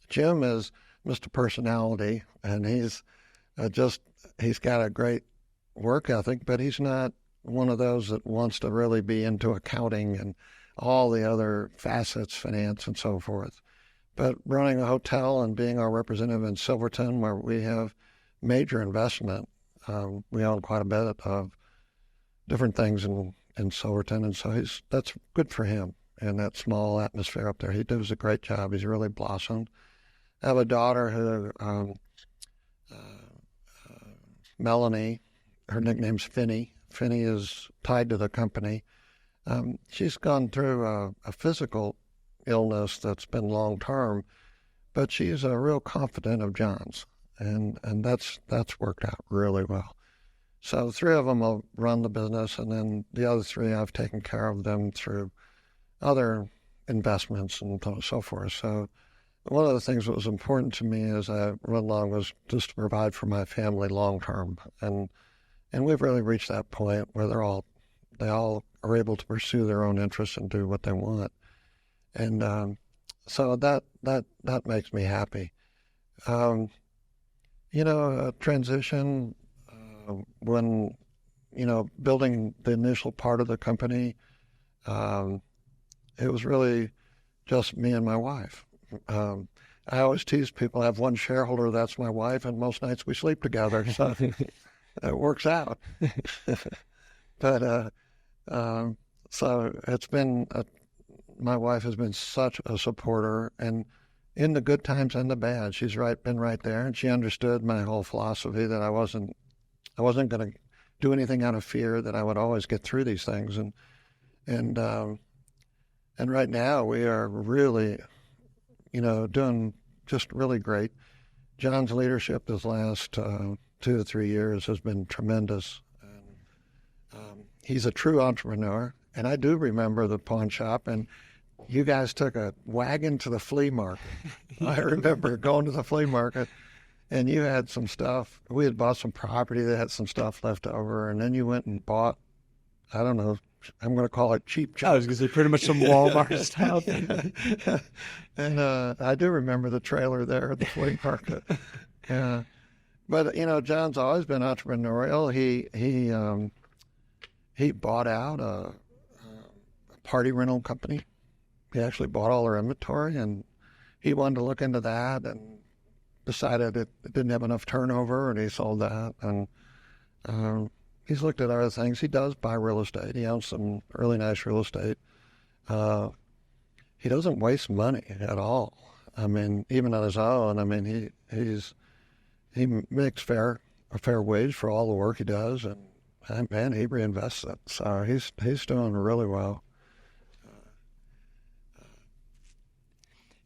Jim is Mr. Personality, and he's got a great work ethic, but he's not one of those that wants to really be into accounting and all the other facets, finance and so forth. But running a hotel and being our representative in Silverton, where we have major investment, we own quite a bit of different things in Silverton, and so that's good for him in that small atmosphere up there. He does a great job. He's really blossomed. I have a daughter who, Melanie, her nickname's Finny. Finny is tied to the company. She's gone through a physical illness that's been long-term, but she's a real confidant of John's, and that's worked out really well. So 3 of them will run the business, and then the other 3, I've taken care of them through other investments and so forth. So one of the things that was important to me as I run along was just to provide for my family long-term. And we've really reached that point where they all are able to pursue their own interests and do what they want. And so that makes me happy. A transition, when, building the initial part of the company, it was really just me and my wife. I always tease people, I have one shareholder, that's my wife, and most nights we sleep together, so it works out. But so it's been my wife has been such a supporter, and in the good times and the bad, she's been right there, and she understood my whole philosophy that I wasn't going to do anything out of fear, that I would always get through these things, and right now we are really, doing just really great. John's leadership this last 2 to 3 years has been tremendous. And, he's a true entrepreneur, and I do remember the pawn shop, and you guys took a wagon to the flea market. I remember going to the flea market, and you had some stuff. We had bought some property that had some stuff left over, and then you went and bought, I don't know, I'm going to call it cheap junk. I was going to say pretty much some Walmart style thing. And I do remember the trailer there at the flea market. Yeah. But, John's always been entrepreneurial. He bought out a party rental company. He actually bought all our inventory, and he wanted to look into that and decided it didn't have enough turnover, and he sold that. And he's looked at other things. He does buy real estate. He owns some really nice real estate. He doesn't waste money at all. I mean, even on his own, I mean, he makes a fair wage for all the work he does, and man, he reinvests it. So he's doing really well.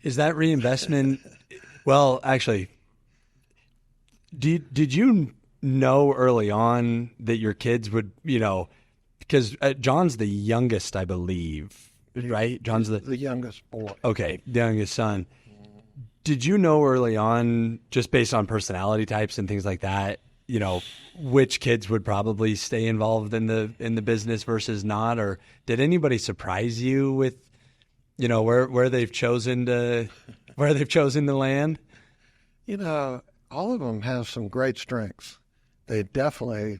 Is that reinvestment? Well, actually, did you know early on that your kids would, because John's the youngest, I believe, right? John's the youngest boy. Okay, the youngest son. Did you know early on, just based on personality types and things like that, which kids would probably stay involved in the business versus not? Or did anybody surprise you with, where they've chosen to land? All of them have some great strengths. They definitely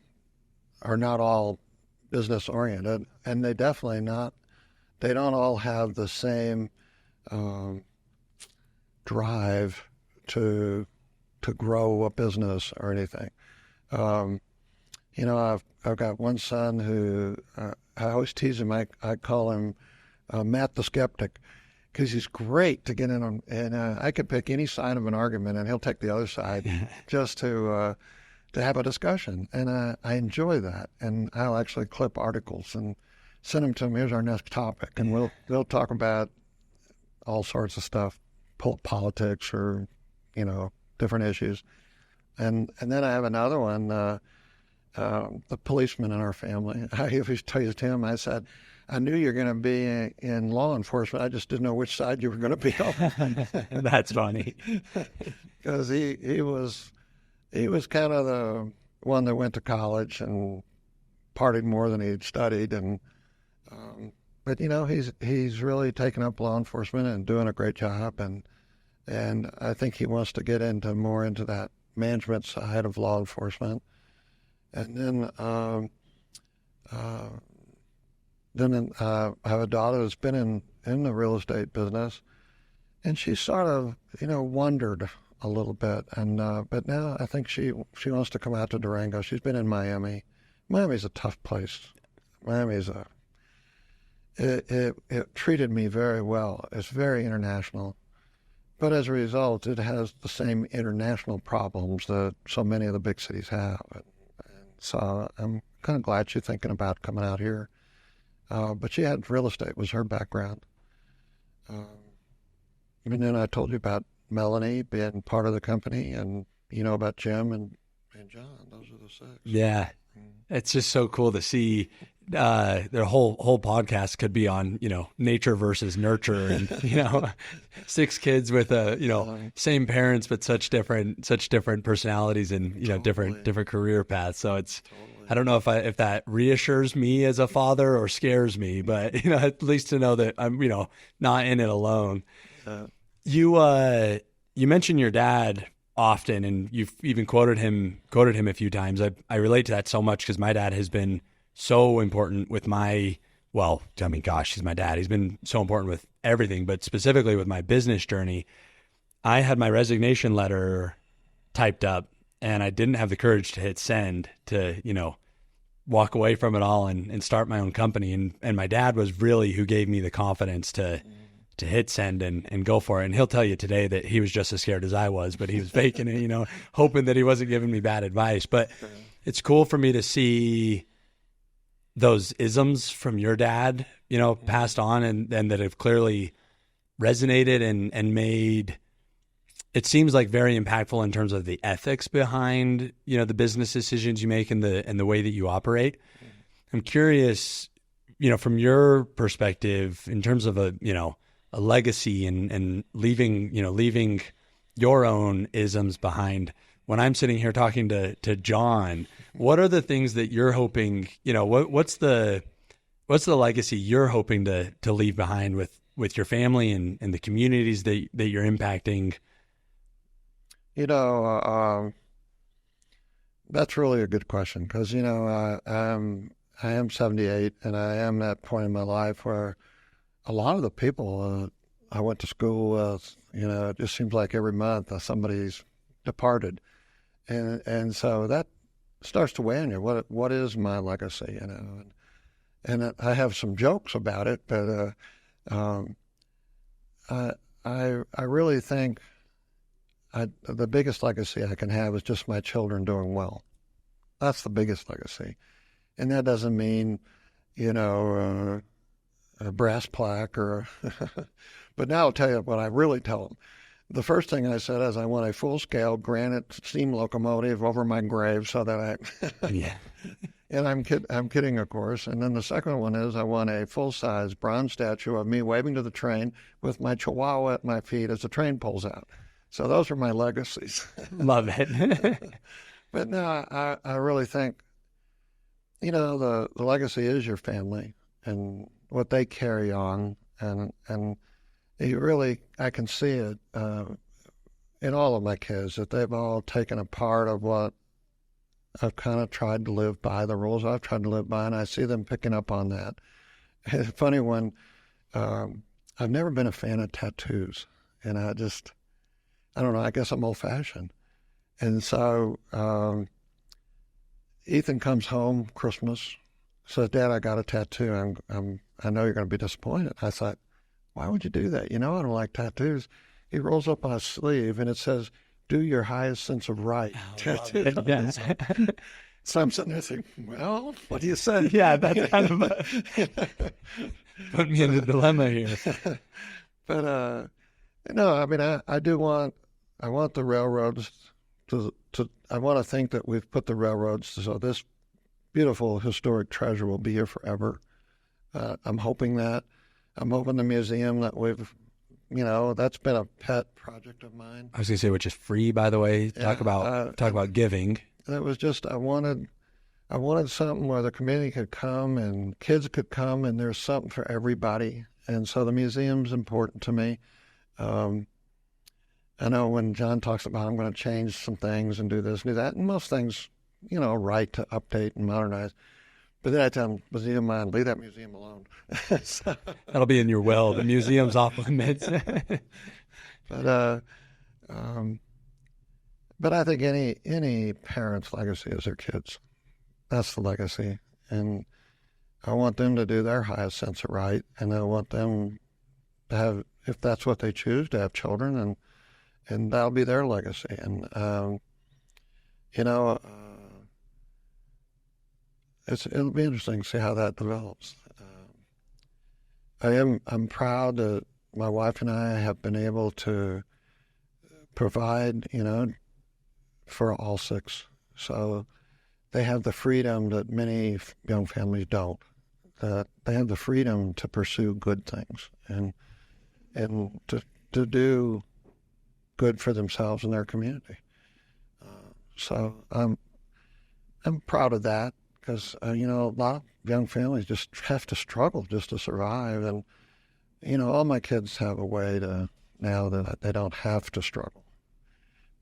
are not all business oriented, and they don't all have the same drive to grow a business or anything. I've got one son who I always tease him. I call him Matt the Skeptic, because he's great to get in on, and I could pick any side of an argument, and he'll take the other side just to have a discussion, and I enjoy that. And I'll actually clip articles and send them to him. Here's our next topic, and we'll talk about all sorts of stuff, politics or different issues. And then I have another one, the policeman in our family. I always teased him. I said, I knew you were going to be in law enforcement. I just didn't know which side you were going to be on. That's funny. Because he was kind of the one that went to college and partied more than he'd studied, and but he's really taken up law enforcement and doing a great job, and I think he wants to get more into that management side of law enforcement. And then I have a daughter who's been in the real estate business, and she sort of wondered a little bit, and but now I think she wants to come out to Durango. She's been in Miami. Miami's a tough place. It treated me very well. It's very international, but as a result, it has the same international problems that so many of the big cities have. And so I'm kind of glad she's thinking about coming out here. But she had real estate was her background. And then I told you about Melanie being part of the company, and about Jim and John. Those are the six. Yeah, it's just so cool to see. Their whole podcast could be on nature versus nurture, and 6 kids with same parents but such different personalities and Totally. different career paths. So it's Totally. I don't know if that reassures me as a father or scares me, but at least to know that I'm not in it alone. You mentioned your dad often, and you've even quoted him a few times. I relate to that so much because my dad has been so important with he's my dad. He's been so important with everything, but specifically with my business journey. I had my resignation letter typed up, and I didn't have the courage to hit send to, walk away from it all and start my own company. And my dad was really who gave me the confidence to hit send and go for it. And he'll tell you today that he was just as scared as I was, but he was faking it, hoping that he wasn't giving me bad advice. But it's cool for me to see those isms from your dad, passed on and that have clearly resonated and made, it seems like very impactful in terms of the ethics behind, the business decisions you make and the way that you operate. I'm curious, from your perspective in terms of a legacy and leaving your own isms behind. When I'm sitting here talking to John, what are the things that you're hoping, what's the legacy you're hoping to leave behind with your family and the communities that you're impacting? That's really a good question because, I am 78 and I am at a point in my life where a lot of the people I went to school with, it just seems like every month somebody's departed. And so that starts to weigh on you. What is my legacy, And I have some jokes about it, but I really think the biggest legacy I can have is just my children doing well. That's the biggest legacy. And that doesn't mean, a brass plaque or, but now I'll tell you what I really tell them. The first thing I said is I want a full-scale granite steam locomotive over my grave so that yeah. And I'm kidding, of course. And then the second one is I want a full-size bronze statue of me waving to the train with my chihuahua at my feet as the train pulls out. So those are my legacies. Love it. But no, I really think, the legacy is your family and what they carry on. And you really, I can see it in all of my kids, that they've all taken a part of what I've kind of tried to live by, the rules I've tried to live by, and I see them picking up on that. It's a funny one. I've never been a fan of tattoos, and I don't know, I guess I'm old-fashioned. And so Ethan comes home Christmas, says, "Dad, I got a tattoo. I know you're going to be disappointed." I thought, why would you do that? I don't like tattoos. He rolls up my sleeve, and it says, "Do your highest sense of right." Tattoo. Yeah. So I'm sitting there thinking, well, what do you say? Yeah, that's kind of put me in a dilemma here. But no, I mean, I want the railroads I want to think that we've put the railroads so this beautiful historic treasure will be here forever. I'm hoping that. I'm hoping the museum that we've, that's been a pet project of mine. I was going to say, which is free, by the way. Talk about giving. That was just, I wanted something where the community could come and kids could come and there's something for everybody. And so the museum's important to me. I know when John talks about I'm going to change some things and do this and do that, and most things, right to update and modernize. But then I tell him, museum man, leave that museum alone. So, that'll be in your will. The museum's off limits. But I think any parent's legacy is their kids. That's the legacy. And I want them to do their highest sense of right, and I want them to have, if that's what they choose, to have children, and that'll be their legacy. And, it'll be interesting to see how that develops. I'm proud that my wife and I have been able to provide, for all six. So they have the freedom that many young families don't. That they have the freedom to pursue good things and to do good for themselves and their community. So I'm proud of that. Because, a lot of young families just have to struggle just to survive. And, all my kids have a way to now that they don't have to struggle.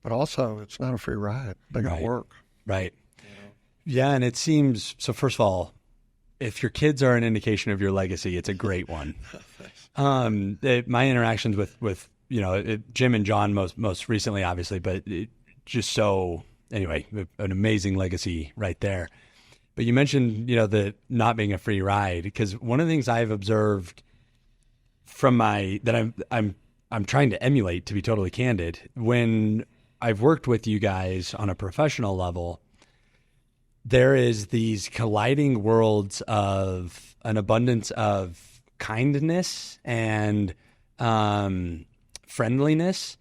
But also, it's not a free ride. They got work. Right. Yeah, and it seems, so first of all, if your kids are an indication of your legacy, it's a great one. My interactions with Jim and John most recently, obviously, but anyway, an amazing legacy right there. But you mentioned, the not being a free ride, because one of the things I've observed from I'm trying to emulate, to be totally candid, when I've worked with you guys on a professional level, there is these colliding worlds of an abundance of kindness and friendliness,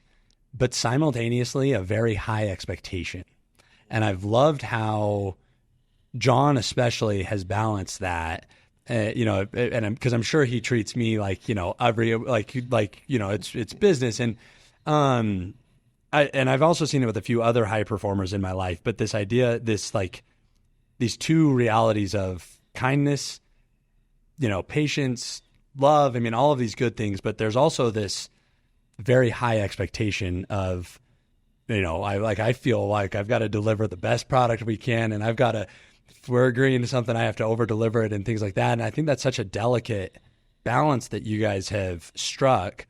but simultaneously a very high expectation. And I've loved how John especially has balanced that, and because I'm sure he treats me like, it's business. And I've also seen it with a few other high performers in my life, but this idea, these two realities of kindness, patience, love, all of these good things, but there's also this very high expectation of, I feel like I've got to deliver the best product we can, and if we're agreeing to something, I have to over deliver it and things like that. And I think that's such a delicate balance that you guys have struck.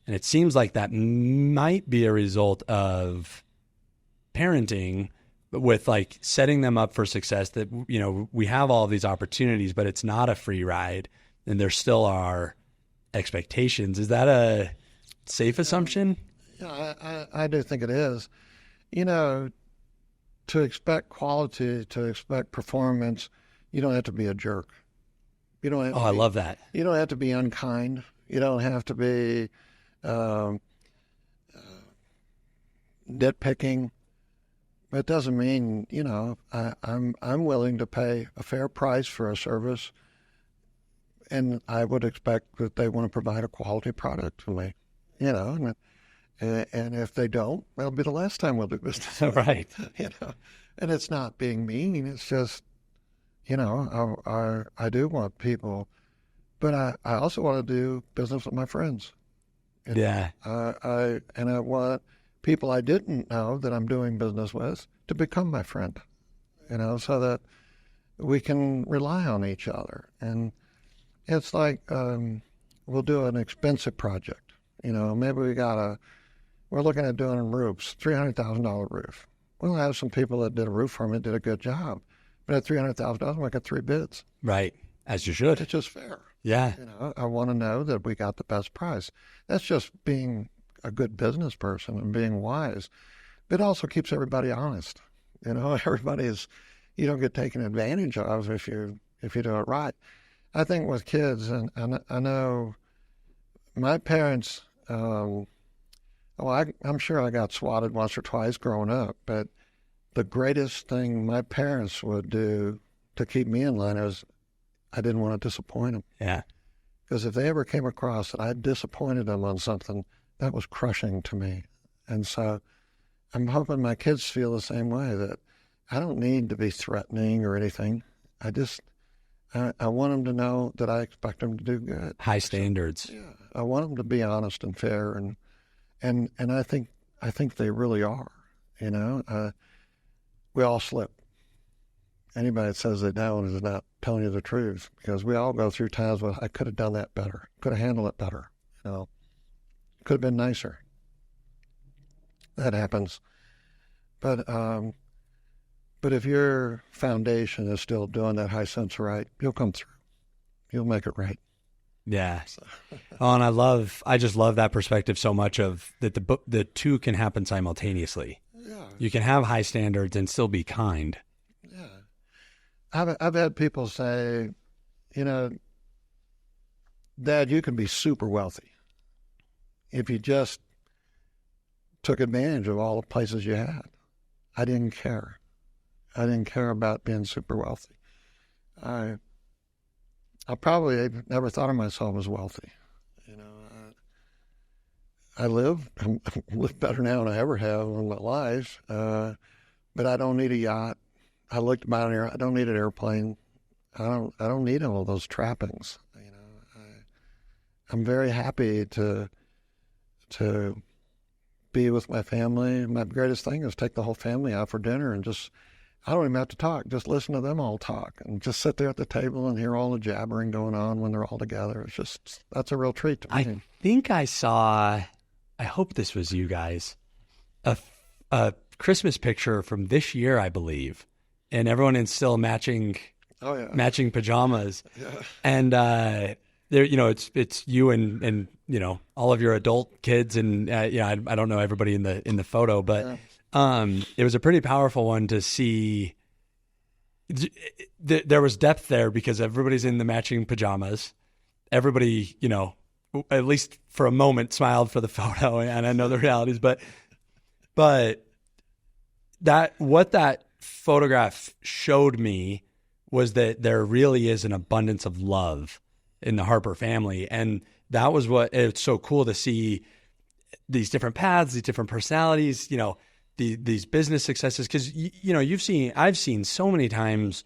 And it seems like that might be a result of parenting, with setting them up for success, that, we have all of these opportunities, but it's not a free ride, and there still are expectations. Is that a safe assumption? Yeah, I do think it is. To expect quality, to expect performance, you don't have to be a jerk. You don't have I love that. You don't have to be unkind. You don't have to be nitpicking. But it doesn't mean, I'm willing to pay a fair price for a service, and I would expect that they want to provide a quality product to me, and if they don't, that'll be the last time we'll do business. Right. And it's not being mean. It's just, I do want people, but I also want to do business with my friends. Yeah. I want people I didn't know that I'm doing business with to become my friend, so that we can rely on each other. And it's like, we'll do an expensive project. Maybe we're looking at doing roofs, $300,000 roof. We'll have some people that did a roof for me, did a good job. But at $300,000, we got 3 bids. Right. As you should. It's just fair. Yeah. I want to know that we got the best price. That's just being a good business person and being wise. It also keeps everybody honest. You don't get taken advantage of if you do it right. I think with kids, and I know my parents, I'm sure I got swatted once or twice growing up, but the greatest thing my parents would do to keep me in line is I didn't want to disappoint them. Yeah. Because if they ever came across that I disappointed them on something, that was crushing to me. And so I'm hoping my kids feel the same way, that I don't need to be threatening or anything. I want them to know that I expect them to do good. High standards. Yeah. I want them to be honest and fair, and I think they really are. We all slip. Anybody that says they don't is not telling you the truth, because we all go through times where I could have done that better, could have handled it better, could have been nicer. That happens. But if your foundation is still doing that high sense right, you'll come through. You'll make it right. Yeah. And I just love that perspective so much, of that the two can happen simultaneously. Yeah. You can have high standards and still be kind. Yeah. I've had people say, Dad, you can be super wealthy if you just took advantage of all the places you had. I didn't care. I didn't care about being super wealthy. I probably never thought of myself as wealthy. I live better now than I ever have in my life, but I don't need a yacht. I looked about here. I don't need an airplane. I don't need all those trappings. I'm very happy to be with my family. My greatest thing is take the whole family out for dinner and I don't even have to talk. Just listen to them all talk and just sit there at the table and hear all the jabbering going on when they're all together. That's a real treat to me. I think I saw, I hope this was you guys, a Christmas picture from this year, I believe, and everyone in still matching pajamas. Yeah. And there, it's you and all of your adult kids, and I don't know everybody in the photo, but it was a pretty powerful one to see. There was depth there because everybody's in the matching pajamas. Everybody, at least for a moment, smiled for the photo, and I know the realities, but what that photograph showed me was that there really is an abundance of love in the Harper family. And that was what it's so cool to see, these different paths, these different personalities, these business successes. Cause I've seen so many times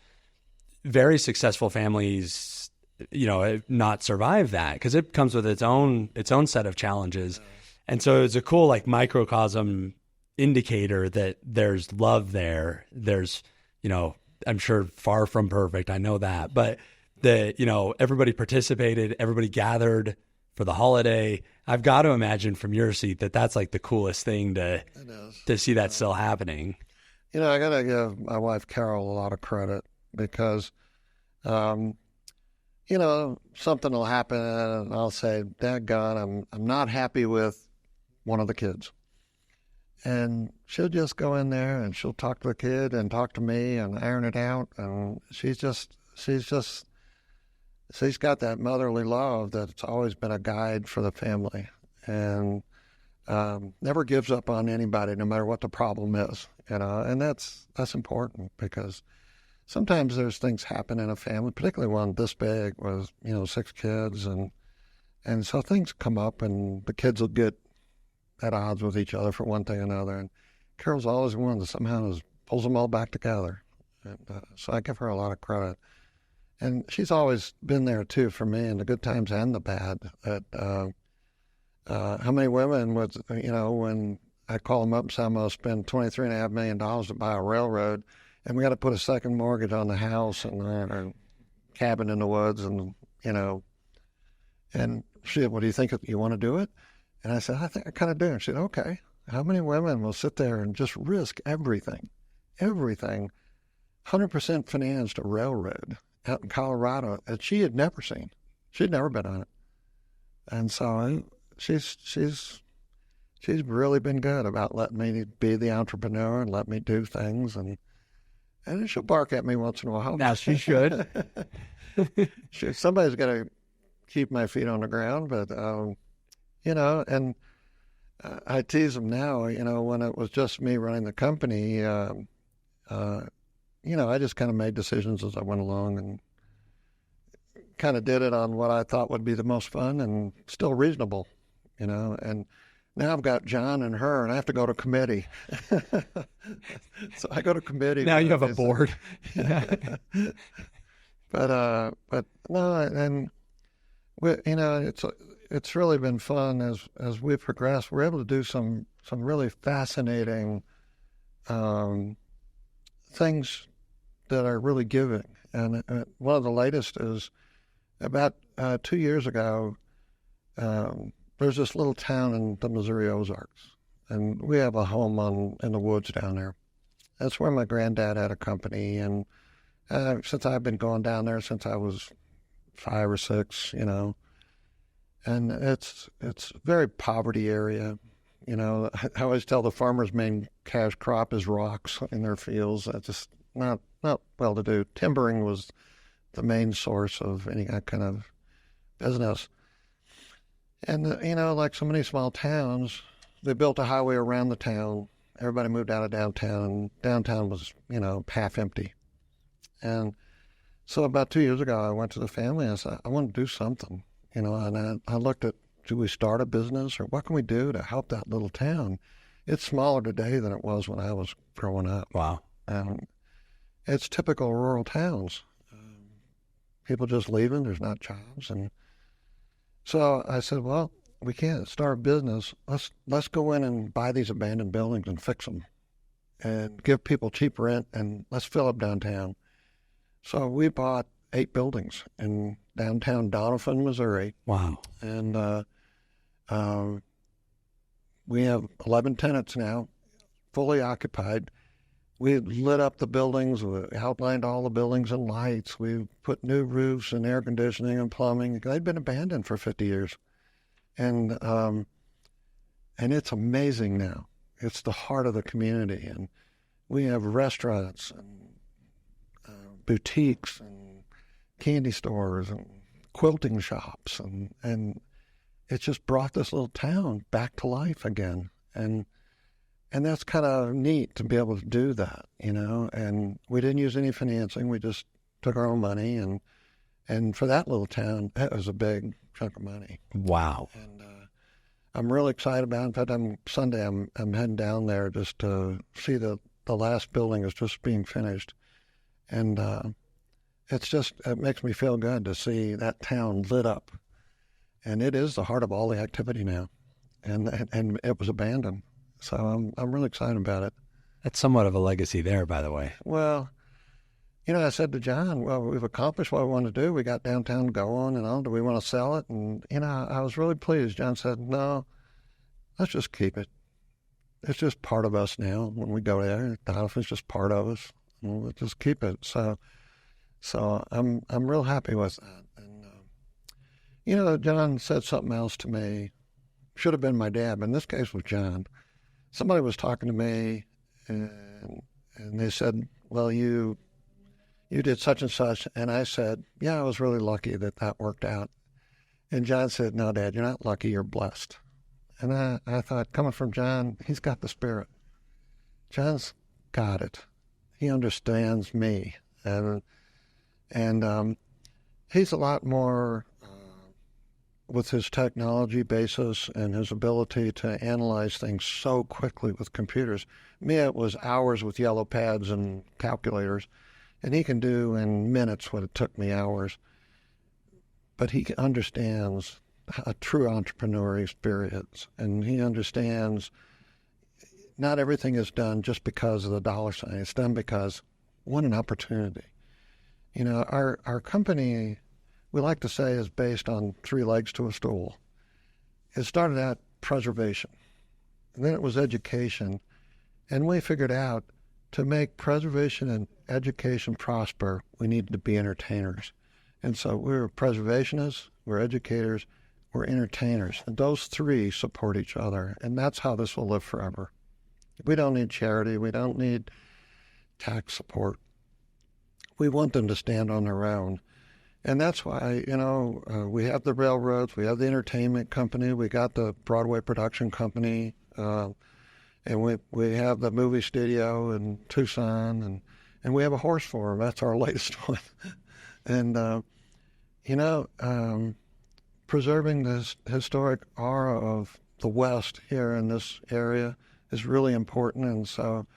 very successful families, not survive that, because it comes with its own set of challenges. And so it's a cool, like, microcosm indicator that there's love there. There's, I'm sure far from perfect. I know that, but everybody participated, everybody gathered for the holiday. I've got to imagine from your seat that's like the coolest thing to see that still happening. I got to give my wife Carol a lot of credit because, something will happen and I'll say, "Daggone, I'm not happy with one of the kids." And she'll just go in there and she'll talk to the kid and talk to me and iron it out. And she's got that motherly love that's always been a guide for the family, and never gives up on anybody, no matter what the problem is, and that's important, because sometimes there's things happen in a family, particularly one this big with, 6 kids. And so things come up and the kids will get at odds with each other for one thing or another. And Carol's always one that somehow pulls them all back together. And so I give her a lot of credit. And she's always been there, too, for me, in the good times and the bad. How many women would, when I call them up and say, "I'm going to spend $23.5 million to buy a railroad, and we got to put a second mortgage on the house and our cabin in the woods," and she said, "What do you think? You want to do it?" And I said, "I think I kind of do." And she said, "Okay. How many women will sit there and just risk everything, 100% financed a railroad out in Colorado that she had never seen? She'd never been on it." And so she's really been good about letting me be the entrepreneur and let me do things, and she'll bark at me once in a while. Now she should. Somebody's got to keep my feet on the ground, but and I tease them now. When it was just me running the company, I just kind of made decisions as I went along and kind of did it on what I thought would be the most fun and still reasonable, and now I've got John and her, and I have to go to committee. So I go to committee. Now you have a board. But no, and it's really been fun as we've progressed. We're able to do some really fascinating things that are really giving. And one of the latest is about 2 years ago. There's this little town in the Missouri Ozarks, and we have a home in the woods down there. That's where my granddad had a company, and since I've been going down there since I was 5 or 6, and it's a very poverty area. I always tell the farmers' main cash crop is rocks in their fields. That's just not well to do. Timbering was the main source of any kind of business. And, like so many small towns, they built a highway around the town. Everybody moved out of downtown, and downtown was, half empty. And so about 2 years ago, I went to the family and I said, I want to do something, and I looked at, do we start a business, or what can we do to help that little town? It's smaller today than it was when I was growing up. Wow. It's typical rural towns. People just leaving, there's not jobs. And so I said, well, we can't start a business. Let's go in and buy these abandoned buildings and fix them and give people cheap rent, and let's fill up downtown. So we bought 8 buildings in downtown Doniphan, Missouri. Wow. And we have 11 tenants now, fully occupied. we lit up the buildings, we outlined all the buildings in lights, we put new roofs and air conditioning and plumbing. They'd been abandoned for 50 years. And it's amazing now. It's the heart of the community. And we have restaurants and boutiques and candy stores and quilting shops. And it's just brought this little town back to life again. And that's kind of neat to be able to do that, you know. And we didn't use any financing. We just took our own money. And for that little town, that was a big chunk of money. Wow. And I'm really excited about it. In fact, Sunday I'm heading down there just to see the last building is just being finished. And it makes me feel good to see that town lit up. And it is the heart of all the activity now. And it was abandoned. So I'm really excited about it. That's somewhat of a legacy there, by the way. Well, you know, I said to John, well, we've accomplished what we want to do. We got downtown going and all. Do we want to sell it? And, you know, I was really pleased. John said, no, let's just keep it. It's just part of us now. When we go there, the house is just part of us. We'll just keep it. So I'm real happy with that. And, you know, John said something else to me. Should have been my dad, but in this case was John. Somebody was talking to me, and they said, well, you did such and such. And I said, yeah, I was really lucky that worked out. And John said, no, Dad, you're not lucky, you're blessed. And I thought, coming from John, he's got the spirit. John's got it. He understands me. And he's a lot more, with his technology basis and his ability to analyze things so quickly with computers. Me, it was hours with yellow pads and calculators. And he can do in minutes what it took me hours. But he understands a true entrepreneur experience. And he understands not everything is done just because of the dollar sign. It's done because what an opportunity. You know, our company, we like to say, is based on 3 legs to a stool. It started out preservation. And then it was education. And we figured out to make preservation and education prosper, we needed to be entertainers. And so we're preservationists, we're educators, we're entertainers. And those 3 support each other. And that's how this will live forever. We don't need charity. We don't need tax support. We want them to stand on their own. And that's why, you know, we have the railroads, we have the entertainment company, we got the Broadway production company, and we have the movie studio in Tucson, and we have a horse farm. That's our latest one. And, you know, preserving this historic aura of the West here in this area is really important. And so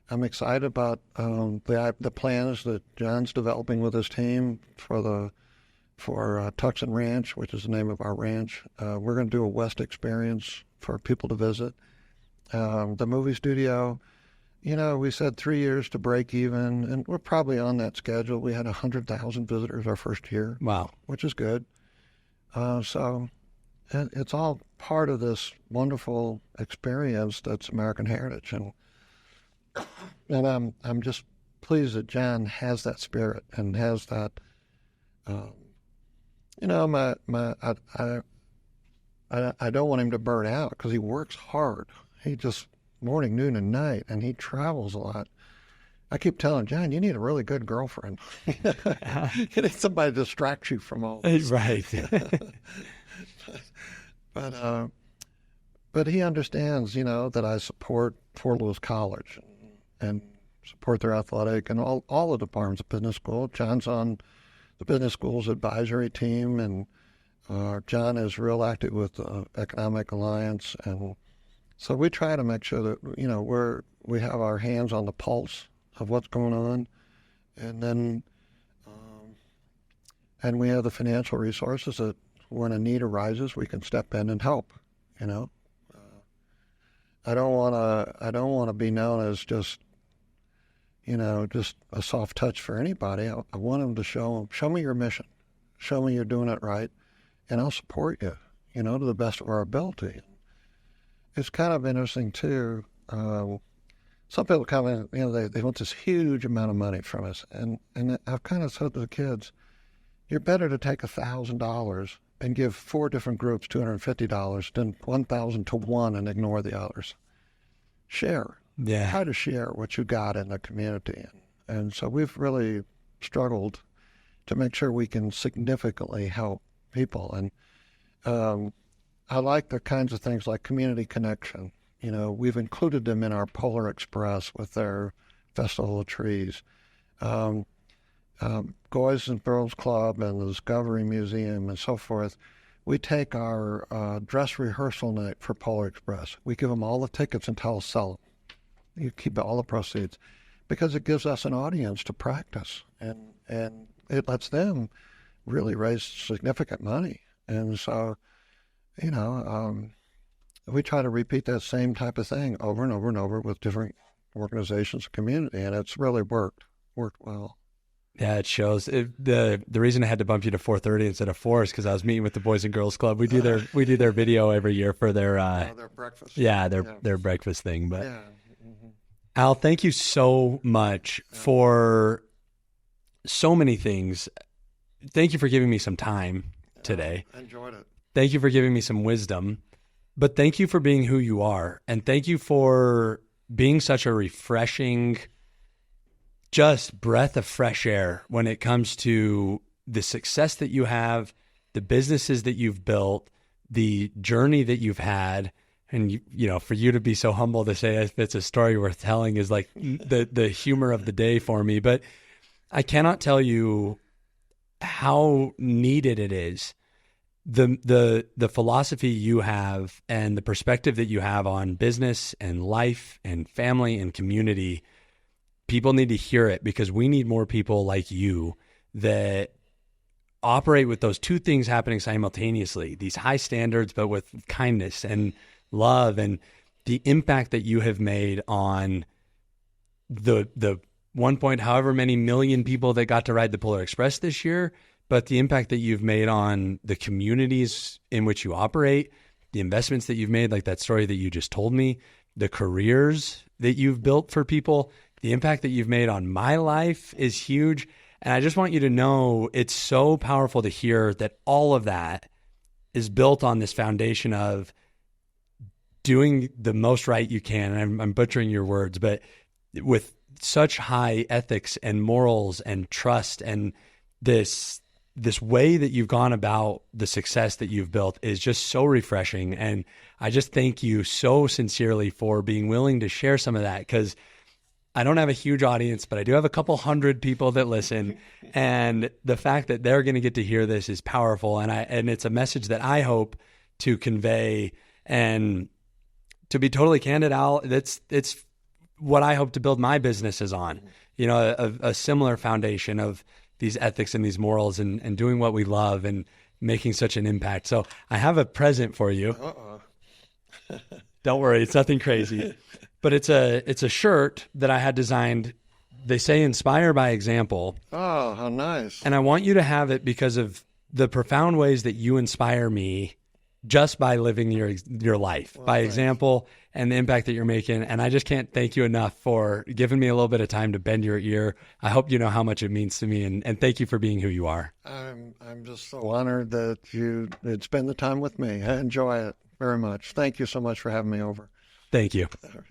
I'm excited about the plans that John's developing with his team for Tucson Ranch, which is the name of our ranch. We're going to do a West experience for people to visit. The movie studio, you know, we said 3 years to break even, and we're probably on that schedule. We had 100,000 visitors our first year. Wow. Which is good. So it's all part of this wonderful experience that's American heritage. And I'm just pleased that John has that spirit and has that, you know, I don't want him to burn out because he works hard. He just morning, noon, and night, and he travels a lot. I keep telling John, you need a really good girlfriend. You need somebody to distract you from all this. Right. But he understands, you know, that I support Fort Lewis College and support their athletic and all the departments of business school. John's on the business school's advisory team, and John is real active with the Economic Alliance. And so we try to make sure that, you know, we have our hands on the pulse of what's going on. And then, and we have the financial resources that when a need arises, we can step in and help, you know. I don't want to be known as just, you know, just a soft touch for anybody. I want them to show me your mission, show me you're doing it right, and I'll support you, you know, to the best of our ability. It's kind of interesting too. some people come in, they want this huge amount of money from us. And I've kind of said to the kids, you're better to take $1,000 and give 4 different groups $250 than 1,000 to one and ignore the others. Share. Yeah. Try to share what you got in the community. And so we've really struggled to make sure we can significantly help people. And I like the kinds of things like community connection. We've included them in our Polar Express with their Festival of Trees. Boys and Girls Club and the Discovery Museum and so forth. We take our dress rehearsal night for Polar Express. We give them all the tickets and tell us sell them. You keep all the proceeds because it gives us an audience to practice, and it lets them really raise significant money. And so, we try to repeat that same type of thing over and over and over with different organizations and community, and it's really worked well. Yeah, it shows. The reason I had to bump you to 4:30 instead of 4 is because I was meeting with the Boys and Girls Club. We do their video every year for their breakfast. Yeah, their breakfast thing. But yeah. Al, thank you so much for so many things. Thank you for giving me some time today. I enjoyed it. Thank you for giving me some wisdom. But thank you for being who you are, and thank you for being such a refreshing, just breath of fresh air when it comes to the success that you have, the businesses that you've built, the journey that you've had. And, for you to be so humble to say if it's a story worth telling is like the humor of the day for me. But I cannot tell you how needed it is. The philosophy you have and the perspective that you have on business and life and family and community, people need to hear it because we need more people like you that operate with those two things happening simultaneously, these high standards, but with kindness and love, and the impact that you have made on the 1 point however many million people that got to ride the Polar Express this year, but the impact that you've made on the communities in which you operate, the investments that you've made, like that story that you just told me, the careers that you've built for people, the impact that you've made on my life is huge. And I just want you to know it's so powerful to hear that all of that is built on this foundation of doing the most right you can. And I'm butchering your words, but with such high ethics and morals and trust, and this way that you've gone about the success that you've built is just so refreshing. And I just thank you so sincerely for being willing to share some of that, because I don't have a huge audience, but I do have a couple hundred people that listen. And the fact that they're going to get to hear this is powerful. And it's a message that I hope to convey. And to be totally candid, Al, it's what I hope to build my businesses on, a similar foundation of these ethics and these morals and doing what we love and making such an impact. So I have a present for you. Don't worry, it's nothing crazy, but it's a shirt that I had designed. They say inspire by example. Oh, how nice. And I want you to have it because of the profound ways that you inspire me just by living your life, by example, and the impact that you're making. And I just can't thank you enough for giving me a little bit of time to bend your ear. I hope you know how much it means to me, and thank you for being who you are. I'm just so honored that you'd spend the time with me. I enjoy it very much. Thank you so much for having me over. Thank you. All right.